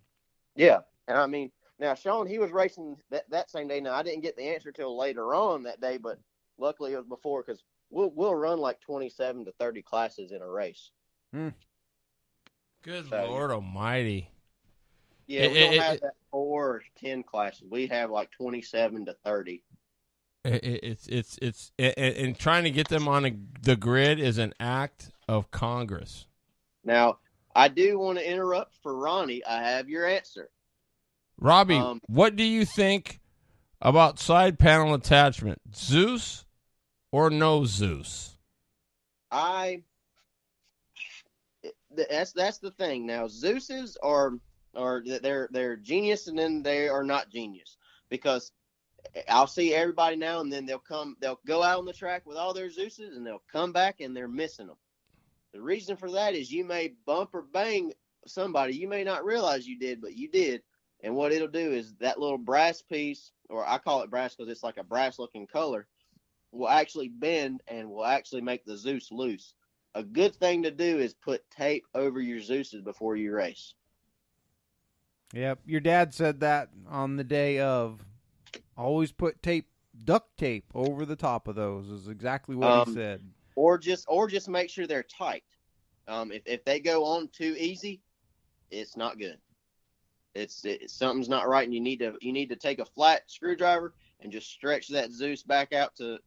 Yeah, and I mean, now Sean, he was racing that same day. Now I didn't get the answer till later on that day, but luckily it was before, because we'll run like 27 to 30 classes in a race. Good Lord Almighty. Yeah, we don't have that 4 or 10 classes. We have like 27 to 30. It's and trying to get them on the grid is an act of Congress. Now, I do want to interrupt for Ronnie. I have your answer. Robby, what do you think about side panel attachment? Zeus or no Zeus? that's the thing. Now Zeus's are they're genius, and then they are not genius, because I'll see everybody now and then they'll go out on the track with all their Zeus's, and they'll come back and they're missing them. The reason for that is you may bump or bang somebody. You may not realize you did, but you did. And what it'll do is that little brass piece, or I call it brass because it's like a brass looking color, will actually bend and will actually make the Zeus loose. A good thing to do is put tape over your Zeus's before you race. Yep, your dad said that on the day of. Always put duct tape over the top of those is exactly what he said. Or just make sure they're tight. If they go on too easy, it's not good. It's something's not right, and you need to take a flat screwdriver and just stretch that Zeus back out to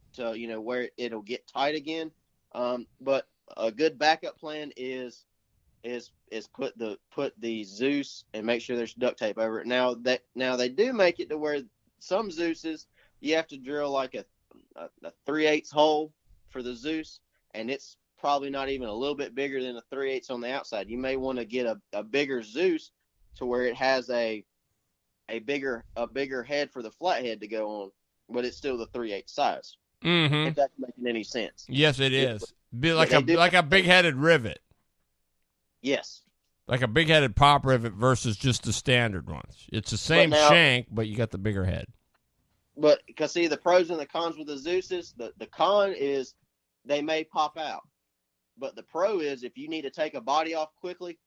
where it'll get tight again. But a good backup plan is put the Zeus and make sure there's duct tape over it. Now they do make it to where some Zeus's you have to drill like a 3/8 hole for the Zeus, and it's probably not even a little bit bigger than a 3/8 on the outside. You may want to get a bigger Zeus to where it has a bigger head for the flathead to go on, but it's still the 3/8 size. Mm-hmm. If that's making any sense. Yes, it is. Be like a big-headed rivet. Yes. Like a big-headed pop rivet versus just the standard ones. It's the same shank, but you got the bigger head. But because see, the pros and the cons with the Zeus's, the con is they may pop out, but the pro is if you need to take a body off quickly,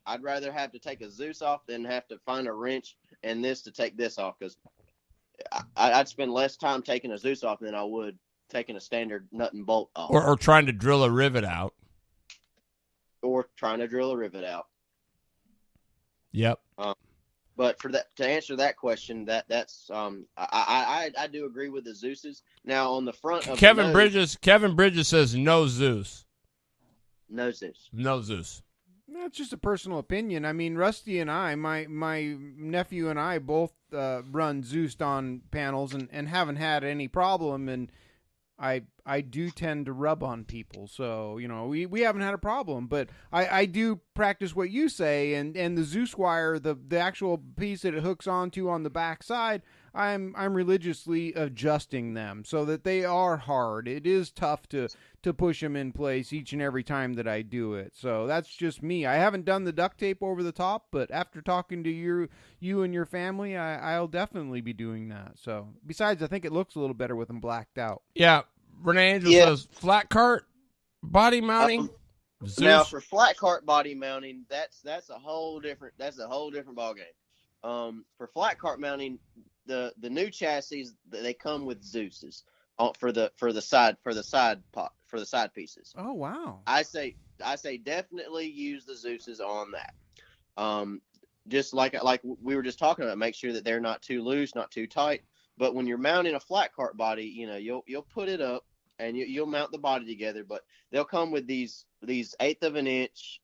I'd rather have to take a Zeus off than have to find a wrench and this to take this off, because I'd spend less time taking a Zeus off than I would taking a standard nut and bolt off. Or trying to drill a rivet out. Or trying to drill a rivet out. Yep. But to answer that question, that's I do agree with the Zeus's. Now on the front of Kevin Bridges says no Zeus. No Zeus. No Zeus. That's just a personal opinion. I mean, Rusty and I, my nephew and I both run Zeus on panels and haven't had any problem, and I do tend to rub on people, so we haven't had a problem. But I do practice what you say, and the Zeus wire, the actual piece that it hooks onto on the back side, I'm religiously adjusting them so that they are hard. It is tough to push them in place each and every time that I do it. So that's just me. I haven't done the duct tape over the top, but after talking to you and your family, I'll definitely be doing that. So besides, I think it looks a little better with them blacked out. Yeah. Renee Angel says flat cart body mounting. Now for flat cart body mounting, that's a whole different ball game. For flat cart mounting, the new chassis, they come with Zeus's for the side pieces. Oh wow! I say definitely use the Zeus's on that. Just like we were just talking about, make sure that they're not too loose, not too tight. But when you're mounting a flat cart body, you'll put it up and you'll mount the body together. But they'll come with these 1/8 of an inch,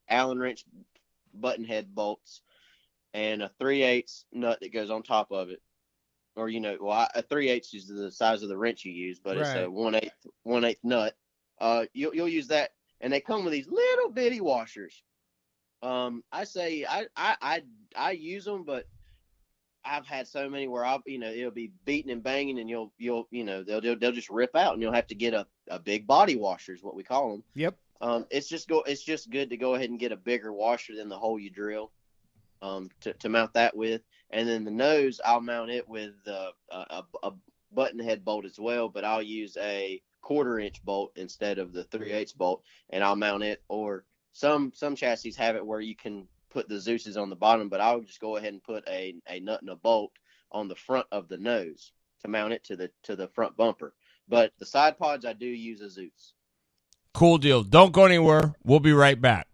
Allen wrench button head bolts, and a 3/8 nut that goes on top of it. Or a 3/8 is the size of the wrench you use, but It's a 1/8 nut. You'll use that, and they come with these little bitty washers. I say I use them, but I've had so many where it'll be beating and banging, and they'll just rip out, and you'll have to get a big body washer is what we call them. Yep. It's just good to go ahead and get a bigger washer than the hole you drill, to mount that with. And then the nose, I'll mount it with a button head bolt as well, but I'll use a 1/4 inch bolt instead of the 3/8 bolt, and I'll mount it. Or some chassis have it where you can put the Zeus's on the bottom, but I'll just go ahead and put a nut and a bolt on the front of the nose to mount it to the front bumper. But the side pods, I do use a Zeus. Cool deal. Don't go anywhere. We'll be right back.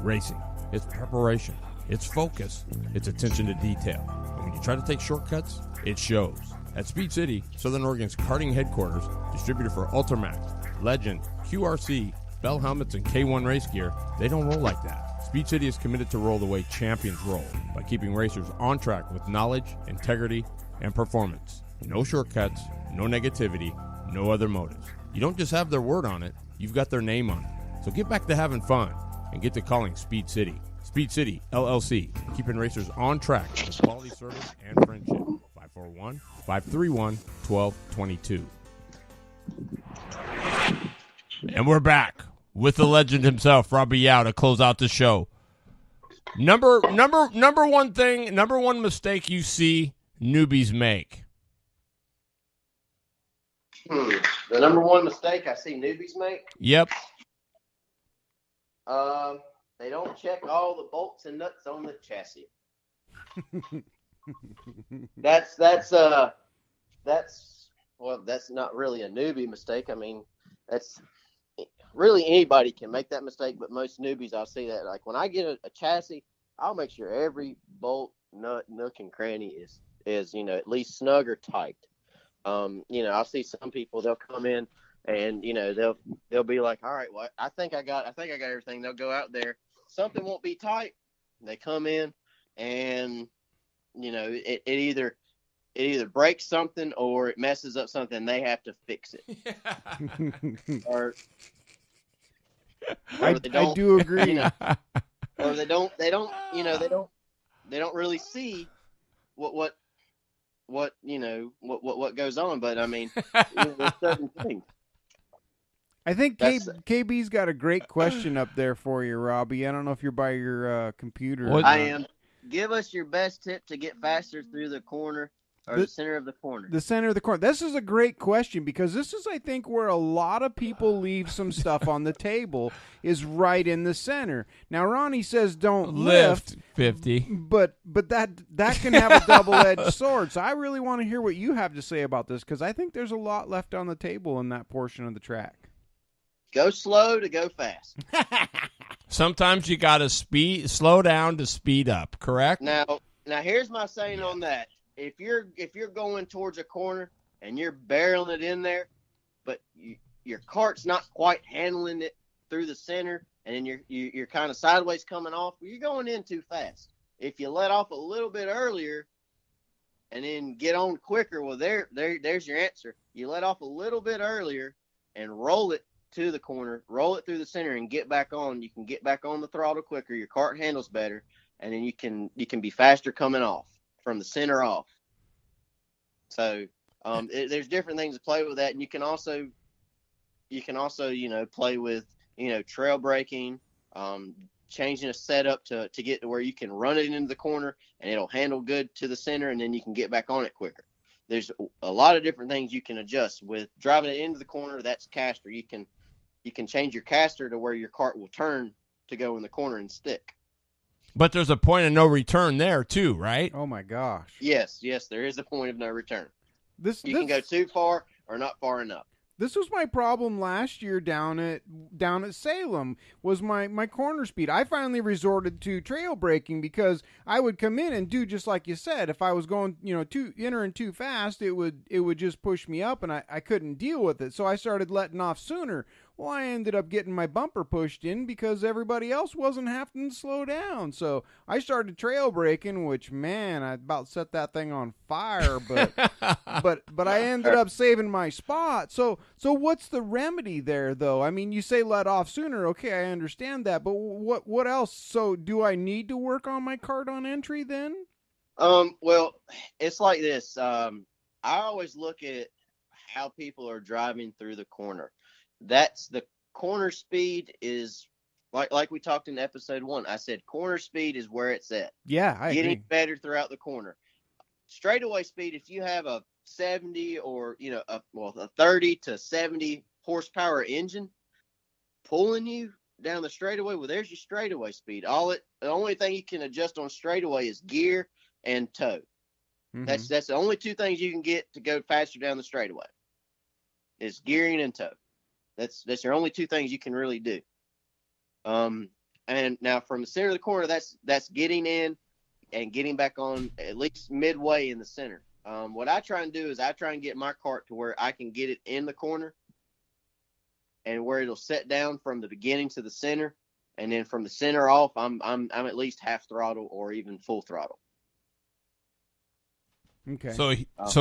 Racing. It's preparation. It's focus. It's attention to detail. And when you try to take shortcuts, it shows. At Speed City, Southern Oregon's karting headquarters, distributor for Ultramax, Legend, QRC, Bell helmets, and K1 race gear, they don't roll like that. Speed City is committed to roll the way champions roll by keeping racers on track with knowledge, integrity, and performance. No shortcuts, no negativity, no other motives. You don't just have their word on it, you've got their name on it. So get back to having fun and get to calling Speed City. Speed City, LLC, keeping racers on track with quality service and friendship. 541-531-1222. And we're back with the legend himself, Robby Yow, to close out the show. Number one mistake you see newbies make. The number one mistake I see newbies make? Yep. They don't check all the bolts and nuts on the chassis. That's not really a newbie mistake. I mean, that's really anybody can make that mistake, but most newbies, I'll see that. Like when I get a chassis, I'll make sure every bolt, nut, nook, and cranny is at least snug or tight. I'll see some people, they'll come in and they'll be like, all right, well, I think I got everything. They'll go out there, something won't be tight. They come in and it either breaks something or it messes up something. They have to fix it. or I do agree. Or they don't really see what goes on. But I mean, there's certain things. I think KB's got a great question up there for you, Robby. I don't know if you're by your computer. I am. Give us your best tip to get faster through the corner or the center of the corner. The center of the corner. This is a great question because this is, I think, where a lot of people leave some stuff on the table is right in the center. Now, Ronnie says don't lift 50, but that can have a double-edged sword. So I really want to hear what you have to say about this because I think there's a lot left on the table in that portion of the track. Go slow to go fast. Sometimes you got to slow down to speed up, correct? Now here's my saying on that. If you're going towards a corner and you're barreling it in there, but your cart's not quite handling it through the center, and then you're kind of sideways coming off, you're going in too fast. If you let off a little bit earlier and then get on quicker, well, there's your answer. You let off a little bit earlier and roll it to the corner, roll it through the center, and get back on. You can get back on the throttle quicker. Your cart handles better, and then you can be faster coming off from the center off. So there's different things to play with that, and you can also play with trail braking, changing a setup to get to where you can run it into the corner and it'll handle good to the center, and then you can get back on it quicker. There's a lot of different things you can adjust with driving it into the corner. That's caster. You can change your caster to where your cart will turn to go in the corner and stick. But there's a point of no return there too, right? Oh my gosh. Yes, there is a point of no return. You can go too far or not far enough. This was my problem last year down at Salem, was my corner speed. I finally resorted to trail braking because I would come in and do just like you said. If I was going, entering too fast, it would just push me up and I couldn't deal with it. So I started letting off sooner. Well, I ended up getting my bumper pushed in because everybody else wasn't having to slow down. So I started trail braking, which, man, I about set that thing on fire. But but I ended up saving my spot. So what's the remedy there, though? I mean, you say let off sooner. Okay, I understand that. But what else? So do I need to work on my cart on entry then? Well, it's like this. I always look at how people are driving through the corner. That's the corner speed is like we talked in episode 1. I said corner speed is where it's at. Yeah, I getting agree. better throughout the corner. Straightaway speed, if you have a 70 or a 30 to 70 horsepower engine pulling you down the straightaway, well, there's your straightaway speed. The only thing you can adjust on straightaway is gear and toe. Mm-hmm. That's the only two things you can get to go faster down the straightaway. Is gearing and toe. That's your only two things you can really do. And now from the center of the corner, that's getting in and getting back on at least midway in the center. What I try and do is I try and get my cart to where I can get it in the corner and where it'll set down from the beginning to the center, and then from the center off, I'm at least half throttle or even full throttle. Okay. So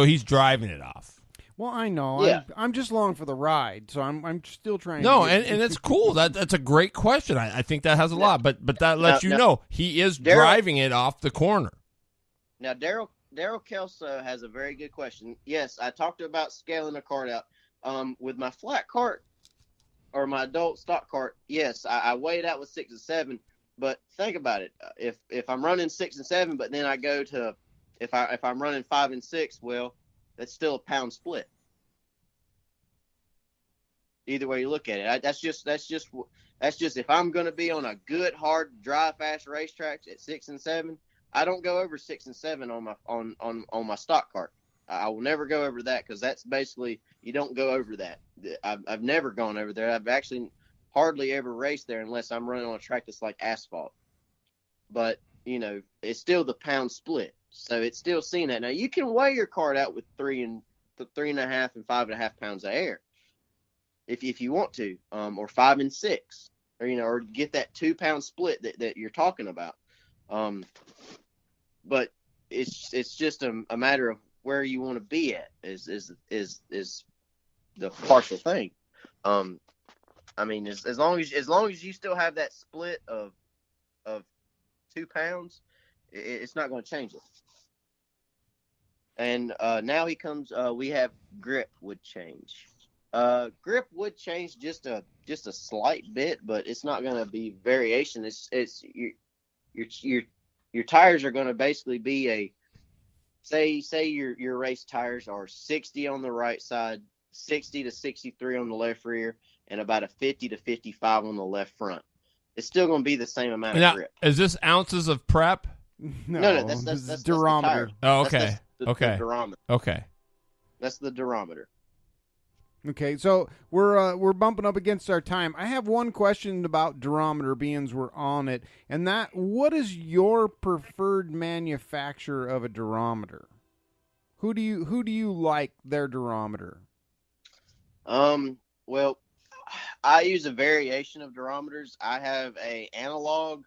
he's driving it off. Well, I know. Yeah. I'm just along for the ride, so I'm still trying. No, to get... and it's cool. That's a great question. I think that has a lot, but that lets you now, know he is Daryl- driving it off the corner. Now, Daryl Kelso has a very good question. Yes, I talked about scaling a cart out. With my flat cart or my adult stock cart, yes, I weigh it out with 6 and 7. But think about it. If I'm running 6 and 7, but then I go to if I'm running 5 and 6, well, that's still a pound split. Either way you look at it, that's just if I'm going to be on a good hard dry fast racetrack at 6 and 7, I don't go over 6 and 7 on my stock cart. I will never go over that because that's basically you don't go over that. I've never gone over there. I've actually hardly ever raced there unless I'm running on a track that's like asphalt. But it's still the pound split, so it's still seeing that. Now you can weigh your cart out with 3.5 and 5.5 pounds of air, if you want to, or 5 and 6, or get that 2 pound split that you're talking about. But it's just a matter of where you want to be at is the partial thing. I mean, as long as you still have that split of 2 pounds, it's not going to change it. And now he comes. We have grip would change. Grip would change just a slight bit, but it's not going to be variation. It's your tires are going to basically be a say your race tires are 60 on the right side, 60 to 63 on the left rear, and about a 50 to 55 on the left front. It's still going to be the same amount of grip. Is this ounces of prep? No, that's durometer. Oh, okay. The durometer. Okay. That's the durometer. Okay, so we're bumping up against our time. I have one question about durometer, being we're on it, and what is your preferred manufacturer of a durometer? Who do you like their durometer? Well, I use a variation of durometers. I have a analog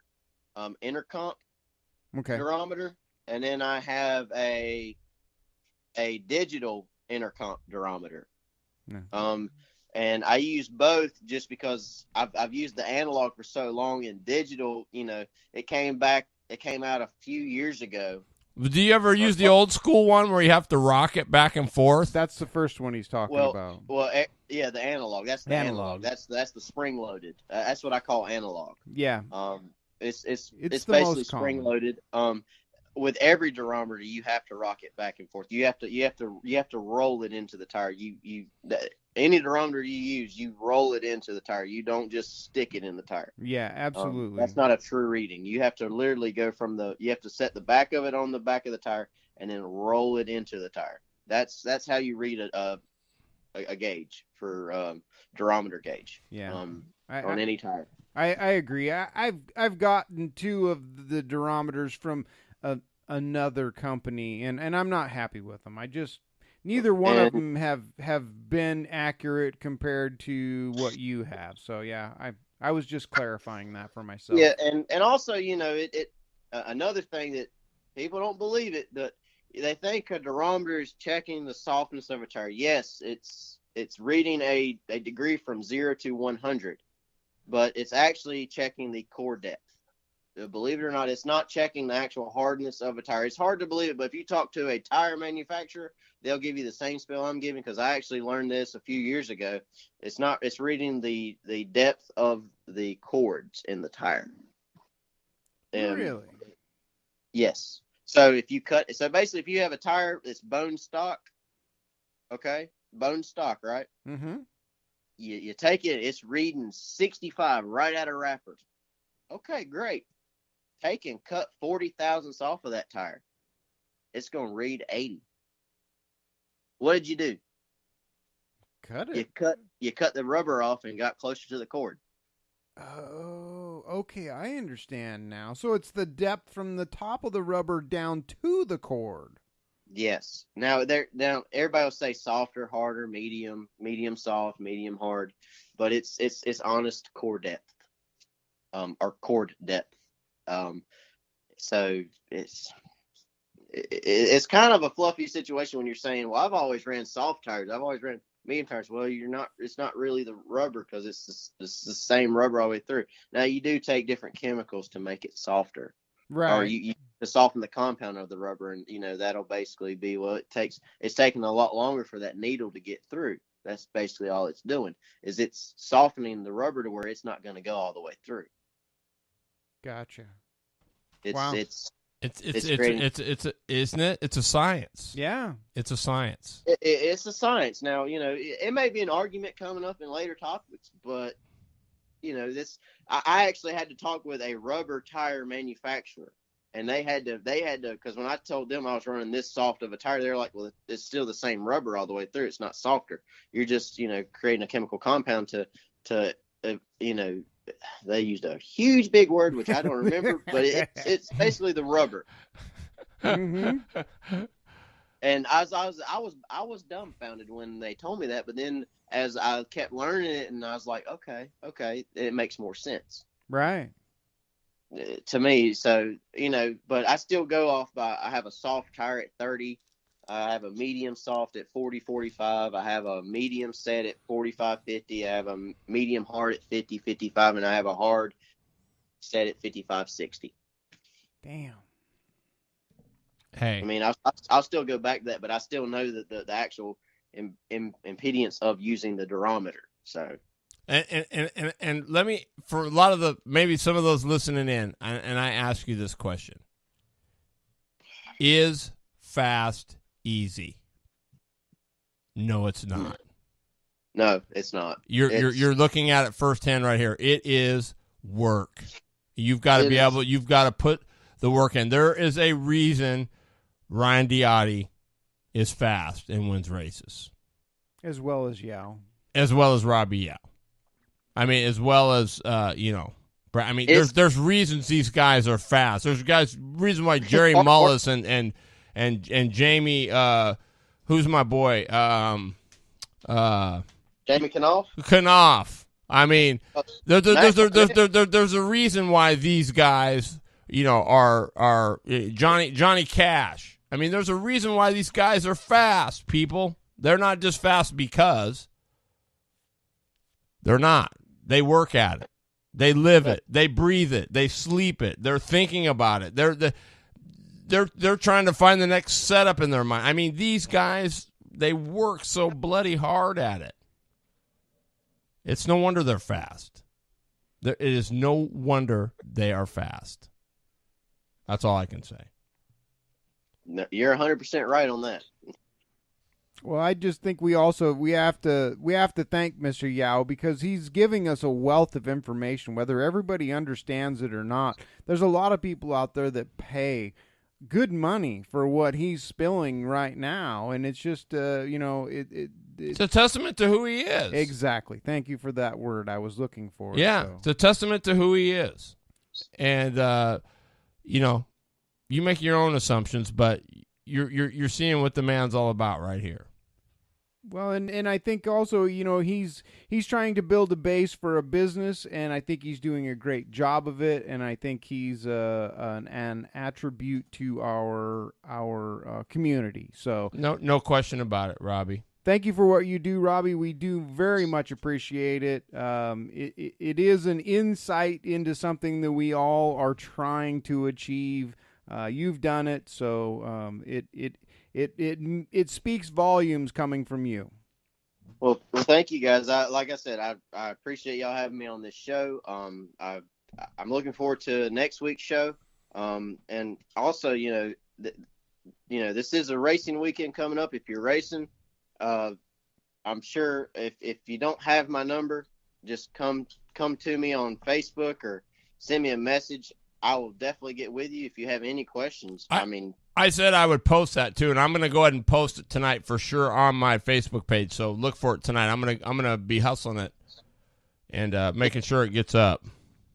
intercomp durometer, and then I have a digital intercomp durometer. And I use both just because I've used the analog for so long, and digital, it came out a few years ago. Do you ever use the old school one where you have to rock it back and forth? That's the first one he's talking about. Well, yeah, the analog. That's the analog. That's the spring loaded. That's what I call analog. Yeah. It's the basically most spring common. loaded. With every durometer, you have to rock it back and forth. You have to roll it into the tire. Any durometer you use, you roll it into the tire. You don't just stick it in the tire. Yeah, absolutely. That's not a true reading. You have to literally go you have to set the back of it on the back of the tire and then roll it into the tire. That's how you read a gauge for durometer gauge. Yeah. On any tire. I agree. I've gotten 2 of the durometers from another company, and I'm not happy with them. Neither one of them have been accurate compared to what you have. So yeah, I was just clarifying that for myself. Yeah, and also another thing that people don't believe it, but they think a durometer is checking the softness of a tire. Yes, it's reading a degree from 0 to 100, but it's actually checking the core depth. Believe it or not, it's not checking the actual hardness of a tire. It's hard to believe it, but if you talk to a tire manufacturer, they'll give you the same spell I'm giving, because I actually learned this a few years ago. It's reading the depth of the cords in the tire. Really? Yes. So basically if you have a tire that's bone stock, okay? Bone stock, right? Mm-hmm. You take it, it's reading 65 right out of wrapper. Okay, great. Take and cut 40 thousandths off of that tire. It's going to read 80. What did you do? Cut it. You cut the rubber off and got closer to the cord. Oh, okay, I understand now. So it's the depth from the top of the rubber down to the cord. Yes. Now everybody will say softer, harder, medium soft, medium hard, but it's honest core depth. Or cord depth. So it's kind of a fluffy situation when you're saying, well, I've always ran soft tires. I've always ran medium tires. Well, you're not. It's not really the rubber because it's the same rubber all the way through. Now you do take different chemicals to make it softer, or Right. you to soften the compound of the rubber, and that'll basically be it's taking a lot longer for that needle to get through. That's basically all it's doing is it's softening the rubber to where it's not going to go all the way through. Gotcha. It's isn't it? It's a science. Yeah. It's a science. it's a science. Now, it may be an argument coming up in later topics, but this I actually had to talk with a rubber tire manufacturer, and they had to because when I told them I was running this soft of a tire, they're like, well, it's still the same rubber all the way through. It's not softer. You're just creating a chemical compound to they used a huge big word which I don't remember, but it's basically the rubber. Mm-hmm. And I was dumbfounded when they told me that, but then as I kept learning it, and I was like, okay, it makes more sense. Right. To me. So, but I still go off by, I have a soft tire at 30. I have a medium soft at 40, 45. I have a medium set at 45, 50. I have a medium hard at 50, 55. And I have a hard set at 55, 60. Damn. Hey. I mean, I'll still go back to that, but I still know that the actual impedance of using the durometer. So. And let me, for a lot of maybe some of those listening in, and I ask you this question. Is fast easy? No, it's not. No, it's not. You're looking at it firsthand right here. It is work. You've got to you've got to put the work in. There is a reason Ryan Diotti is fast and wins races. As well as Yow. As well as Robby Yow. I mean, as well as, I mean, there's reasons these guys are fast. There's reason why Jerry Mullis and Jamie, who's my boy? Jamie Knopf. I mean, there's a reason why these guys, are Johnny Cash. I mean, there's a reason why these guys are fast, people. They're not just fast because. They're not. They work at it. They live it. They breathe it. They sleep it. They're thinking about it. They're trying to find the next setup in their mind. I mean, these guys, they work so bloody hard at it. It's no wonder they're fast. It is no wonder they are fast. That's all I can say. No, you're 100% right on that. Well, I just think we have to thank Mr. Yow because he's giving us a wealth of information, whether everybody understands it or not. There's a lot of people out there that pay good money for what he's spilling right now, and it's just it's a testament to who he is. Exactly. Thank you for that word. I was looking for. Yeah, so. It's a testament to who he is, and you make your own assumptions, but you're seeing what the man's all about right here. Well, and I think also, he's trying to build a base for a business, and I think he's doing a great job of it, and I think he's an attribute to our community. So no question about it, Robby. Thank you for what you do, Robby. We do very much appreciate it. It is an insight into something that we all are trying to achieve. You've done it, so it speaks volumes coming from you. Well, thank you guys. Like I said, I appreciate y'all having me on this show. I'm looking forward to next week's show. And also, this is a racing weekend coming up. If you're racing, I'm sure if you don't have my number, just come to me on Facebook or send me a message. I will definitely get with you if you have any questions. I said I would post that too, and I'm going to go ahead and post it tonight for sure on my Facebook page. So look for it tonight. I'm gonna be hustling it and making sure it gets up.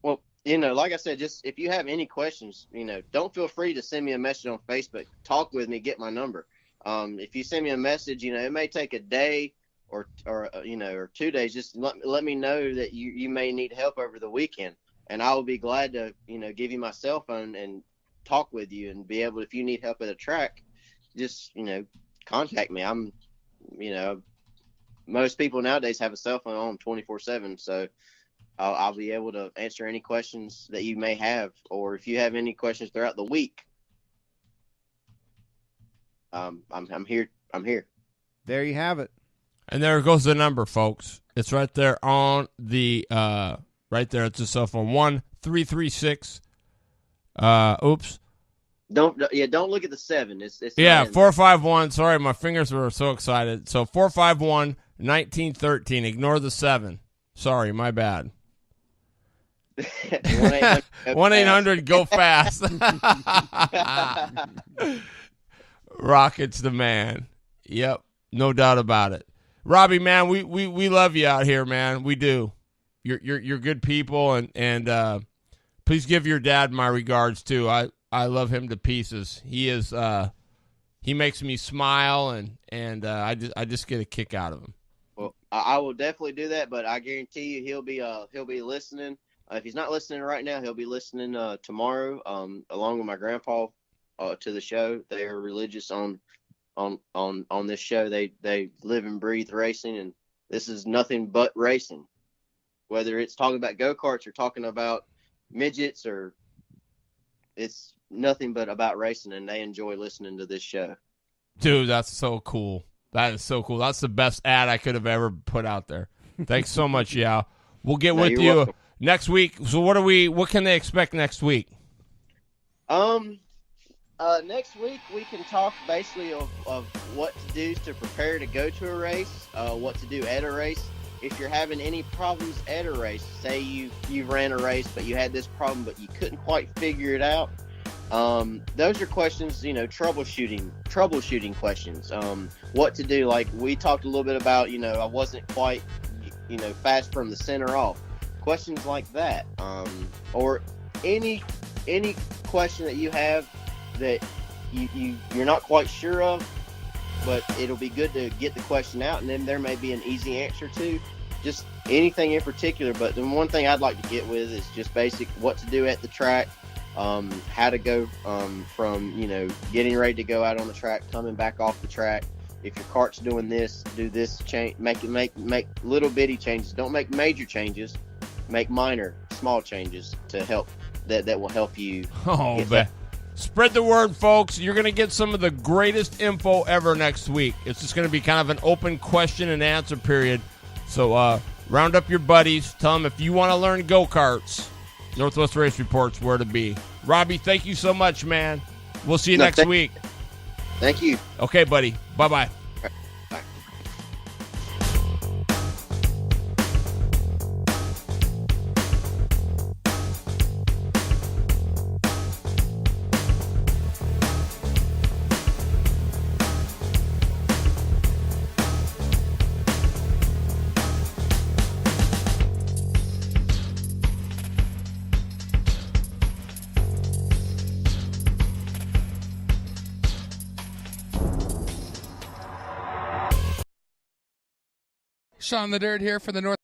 Well, like I said, just if you have any questions, don't feel free to send me a message on Facebook. Talk with me, get my number. If you send me a message, it may take a day or 2 days. Just let me know that you may need help over the weekend. And I will be glad to, give you my cell phone and talk with you and be able, if you need help at a track, just, contact me. I'm, most people nowadays have a cell phone on 24/7. So I'll be able to answer any questions that you may have, or if you have any questions throughout the week, I'm here. I'm here. There you have it. And there goes the number, folks. It's right there on the right there. It's a cell phone. 1-336. Oops. Don't look at the 7. It's 451. Sorry, my fingers were so excited. So 451-1913. Ignore the 7. Sorry, my bad. 1-800-GO-FAST. Rocket's the man. Yep, no doubt about it. Robby, man, we love you out here, man. We do. You're good people, and please give your dad my regards too. I love him to pieces. He is he makes me smile, and I just get a kick out of him. Well, I will definitely do that, but I guarantee you he'll be listening. If he's not listening right now, he'll be listening tomorrow, along with my grandpa, to the show. They are religious on this show. They live and breathe racing, and this is nothing but racing. Whether it's talking about go-karts or talking about midgets, or it's nothing but about racing, and they enjoy listening to this show. Dude, that's so cool. That is so cool. That's the best ad I could have ever put out there. Thanks so much, Yow. We'll get with you welcome. Next week. So what can they expect next week? Next week we can talk basically of what to do to prepare to go to a race, what to do at a race. If you're having any problems at a race, say you ran a race but you had this problem but you couldn't quite figure it out, those are questions, troubleshooting questions. What to do, like we talked a little bit about, I wasn't quite, fast from the center off. Questions like that, or any question that you have that you're not quite sure of, but it'll be good to get the question out, and then there may be an easy answer to. Just anything in particular, but the one thing I'd like to get with is just basic what to do at the track, how to go from getting ready to go out on the track, coming back off the track. If your kart's doing this, do this change. Make little bitty changes. Don't make major changes. Make minor, small changes to help. That will help you. Oh, man. Spread the word, folks. You're going to get some of the greatest info ever next week. It's just going to be kind of an open question and answer period. So round up your buddies. Tell them if you want to learn go-karts, Northwest Race Report's where to be. Robby, thank you so much, man. We'll see you next week. Thank you. Okay, buddy. Bye-bye. Sean the Dirt here for the North